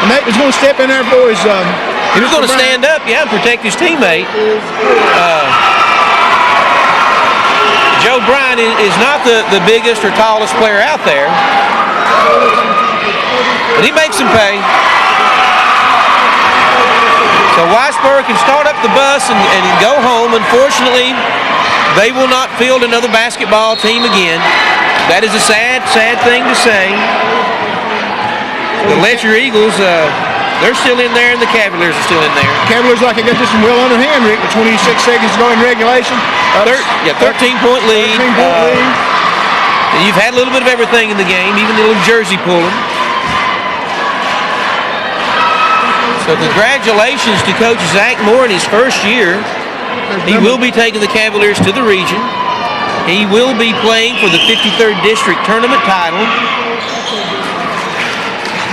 And Nate was going to step in there for his... he was going to stand up, and protect his teammate. Joe Bryant is not the biggest or tallest player out there. But he makes him pay. So Whitesburg can start up the bus and go home. Unfortunately, they will not field another basketball team again. That is a sad, sad thing to say. The Letcher Eagles, they're still in there, and the Cavaliers are still in there. Cavaliers like I got this one well under hand, Rick, with 26 seconds to go in regulation. 13-point lead. 13-point lead. And you've had a little bit of everything in the game, even a little jersey pulling. So congratulations to Coach Zack Moore in his first year. He will be taking the Cavaliers to the region. He will be playing for the 53rd District Tournament title.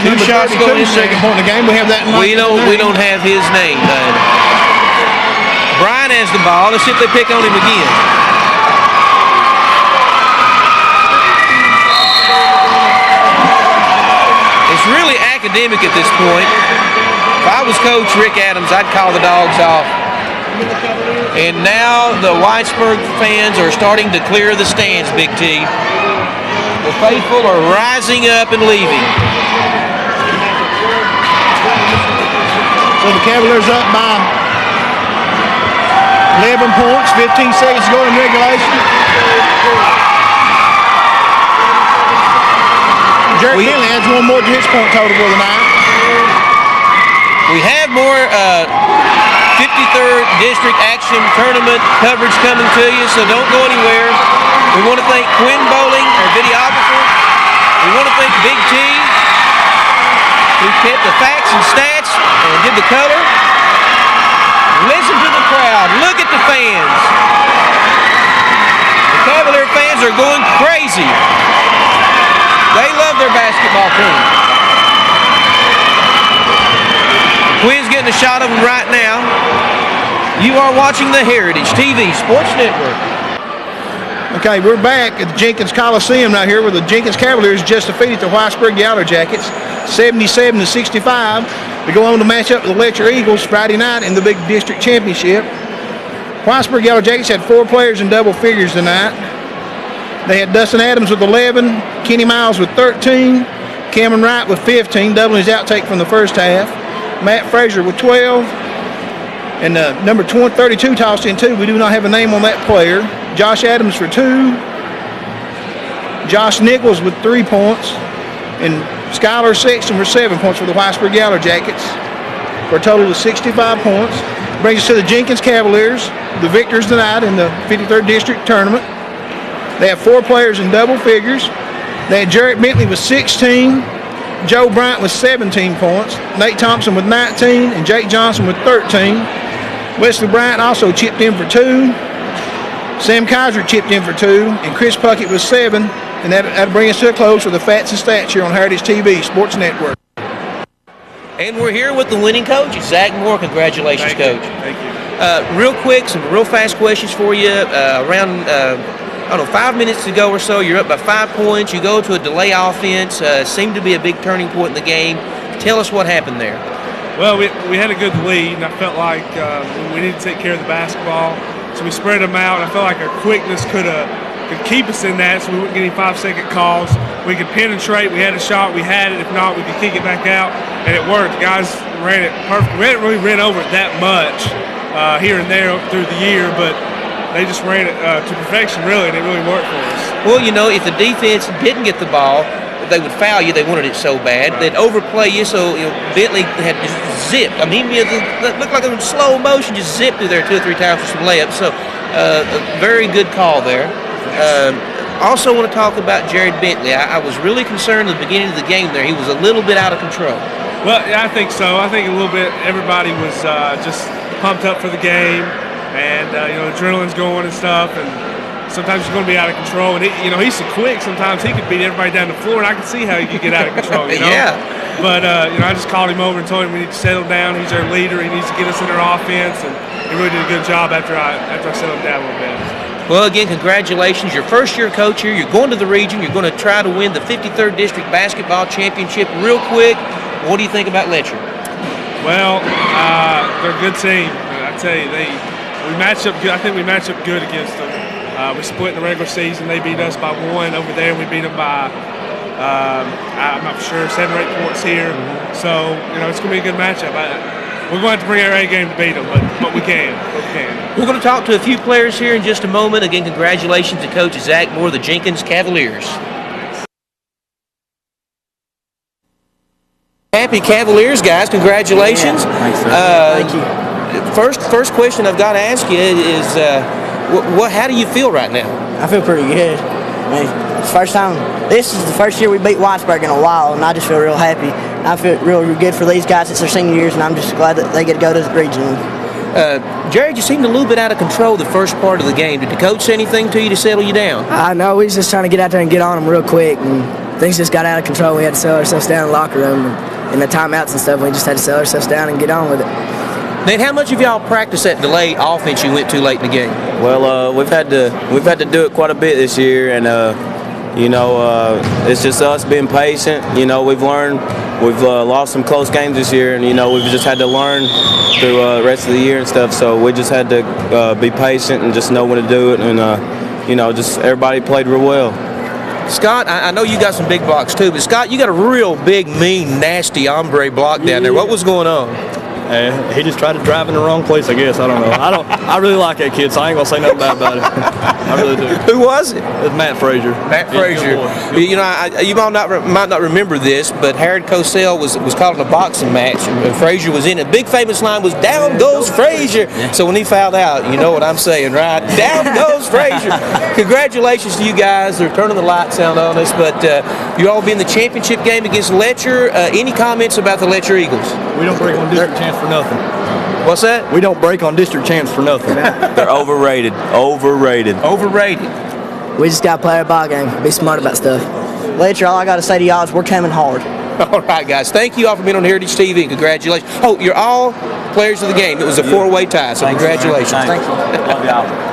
2 shots going in second point in the game. We have that. We don't have his name. Brian has the ball. Let's see if they pick on him again. It's really academic at this point. If I was Coach Rick Adams, I'd call the dogs off. And now the Whitesburg fans are starting to clear the stands, Big T. The faithful are rising up and leaving. So the Cavaliers up by 11 points, 15 seconds to go in regulation. Jerry Bentley adds one more to his point total for the night. We have more 53rd District Action Tournament coverage coming to you, so don't go anywhere. We want to thank Quinn Bowling, our videographer. We want to thank Big T, who kept the facts and stats and did the color. Listen to the crowd. Look at the fans. The Cavalier fans are going crazy. They love their basketball team. Quinn's getting a shot of them right now. You are watching the Heritage TV Sports Network. Okay, we're back at the Jenkins Coliseum right here where the Jenkins Cavaliers just defeated the Whitesburg Yellow Jackets 77-65. We go on to match up with the Letcher Eagles Friday night in the big district championship. Whitesburg Yellow Jackets had 4 players in double figures tonight. They had Dustin Adams with 11, Kenny Miles with 13, Cameron Wright with 15, doubling his outtake from the first half. Matt Frazier with 12, and number 32 tossed in 2. We do not have a name on that player. Josh Adams for 2, Josh Nichols with 3 points, and Skylar Sexton for 7 points for the Whitesburg Yellow Jackets, for a total of 65 points. Brings us to the Jenkins Cavaliers, the victors tonight in the 53rd District Tournament. They have 4 players in double figures. They had Jerry Bentley with 16, Joe Bryant with 17 points, Nate Thompson with 19, and Jake Johnson with 13. Wesley Bryant also chipped in for 2. Sam Kaiser chipped in for 2, and Chris Puckett with 7. And that'll bring us to a close with the facts and stats here on Heritage TV Sports Network. And we're here with the winning coach, Zack Moore. Congratulations, Coach. Thank you. Real quick, some real fast questions for you. Around, I don't know, 5 minutes to go or so, you're up by 5 points. You go to a delay offense. Seemed to be a big turning point in the game. Tell us what happened there. Well, we had a good lead, and I felt like we needed to take care of the basketball. So we spread them out, and I felt like our quickness could keep us in that, so we wouldn't get any 5-second calls. We could penetrate. We had a shot. We had it. If not, we could kick it back out, and it worked. The guys ran it perfect. We hadn't really ran over it that much here and there through the year, but they just ran it to perfection, really, and it really worked for us. Well, you know, if the defense didn't get the ball, they would foul you. They wanted it so bad. They'd overplay you, so Bentley had just zipped. I mean, it looked like in slow motion, just zipped through there 2 or 3 times for some layups. So, a very good call there. Also want to talk about Jerry Bentley. I was really concerned at the beginning of the game there. He was a little bit out of control. Well, yeah, I think so. I think a little bit. Everybody was just pumped up for the game, and adrenaline's going and stuff, and sometimes he's going to be out of control. And he's so quick. Sometimes he could beat everybody down the floor, and I can see how he could get out of control. Yeah. But I just called him over and told him we need to settle down. He's our leader. He needs to get us in our offense, and he really did a good job after I settled him down a little bit. Well, again, congratulations. Your first-year coach here. You're going to the region. You're going to try to win the 53rd District Basketball Championship. Real quick, what do you think about Letcher? Well, they're a good team. I tell you, we match up good. I think we match up good against them. We split in the regular season. They beat us by 1 over there. We beat them by, I'm not sure, 7 or 8 points here. So, it's going to be a good matchup. We're going to have to bring our A game to beat them, but we can. We're going to talk to a few players here in just a moment. Again, congratulations to Coach Zack Moore, the Jenkins Cavaliers. Happy Cavaliers, guys. Congratulations. Yeah, thanks, sir. Thank you. First question I've got to ask you is, how do you feel right now? I feel pretty good. I mean, it's the first time. This is the first year we beat Whitesburg in a while, and I just feel real happy. I feel real good for these guys. It's their senior years, and I'm just glad that they get to go to the region. Jared, you seemed a little bit out of control the first part of the game. Did the coach say anything to you to settle you down? I know. We was just trying to get out there and get on them real quick, and things just got out of control. We had to settle ourselves down in the locker room, and in the timeouts and stuff. We just had to settle ourselves down and get on with it. Then, how much of y'all practiced that delay offense you went to late in the game? Well, we've had to do it quite a bit this year, and it's just us being patient. We've learned. We've lost some close games this year, and we've just had to learn through the rest of the year and stuff. So we just had to be patient and just know when to do it, and just everybody played real well. Scott, I know you got some big blocks too, but Scott, you got a real big, mean, nasty hombre block down there. What was going on? He just tried to drive in the wrong place, I guess. I don't know. I really like that kid, so I ain't gonna say nothing bad about it. I really do. Who was it? It's Matt Frazier. Matt Frazier. You might not remember this, but Harold Cosell was caught in a boxing match, and Frazier was in it. Big famous line was "Down goes Frazier." So when he fouled out, you know what I'm saying, right? Down goes Frazier. Congratulations to you guys. They're turning the lights out on us, but you all be in the championship game against Letcher. Any comments about the Letcher Eagles? We don't break on district champs for nothing. What's that? We don't break on district champs for nothing. They're overrated. Overrated. We just got to play our ball game. Be smart about stuff. Letcher, all I got to say to y'all is we're coming hard. All right, guys. Thank you all for being on Heritage TV. Congratulations. Oh, you're all players of the game. It was a 4-way tie, so congratulations. Thank you. Love y'all.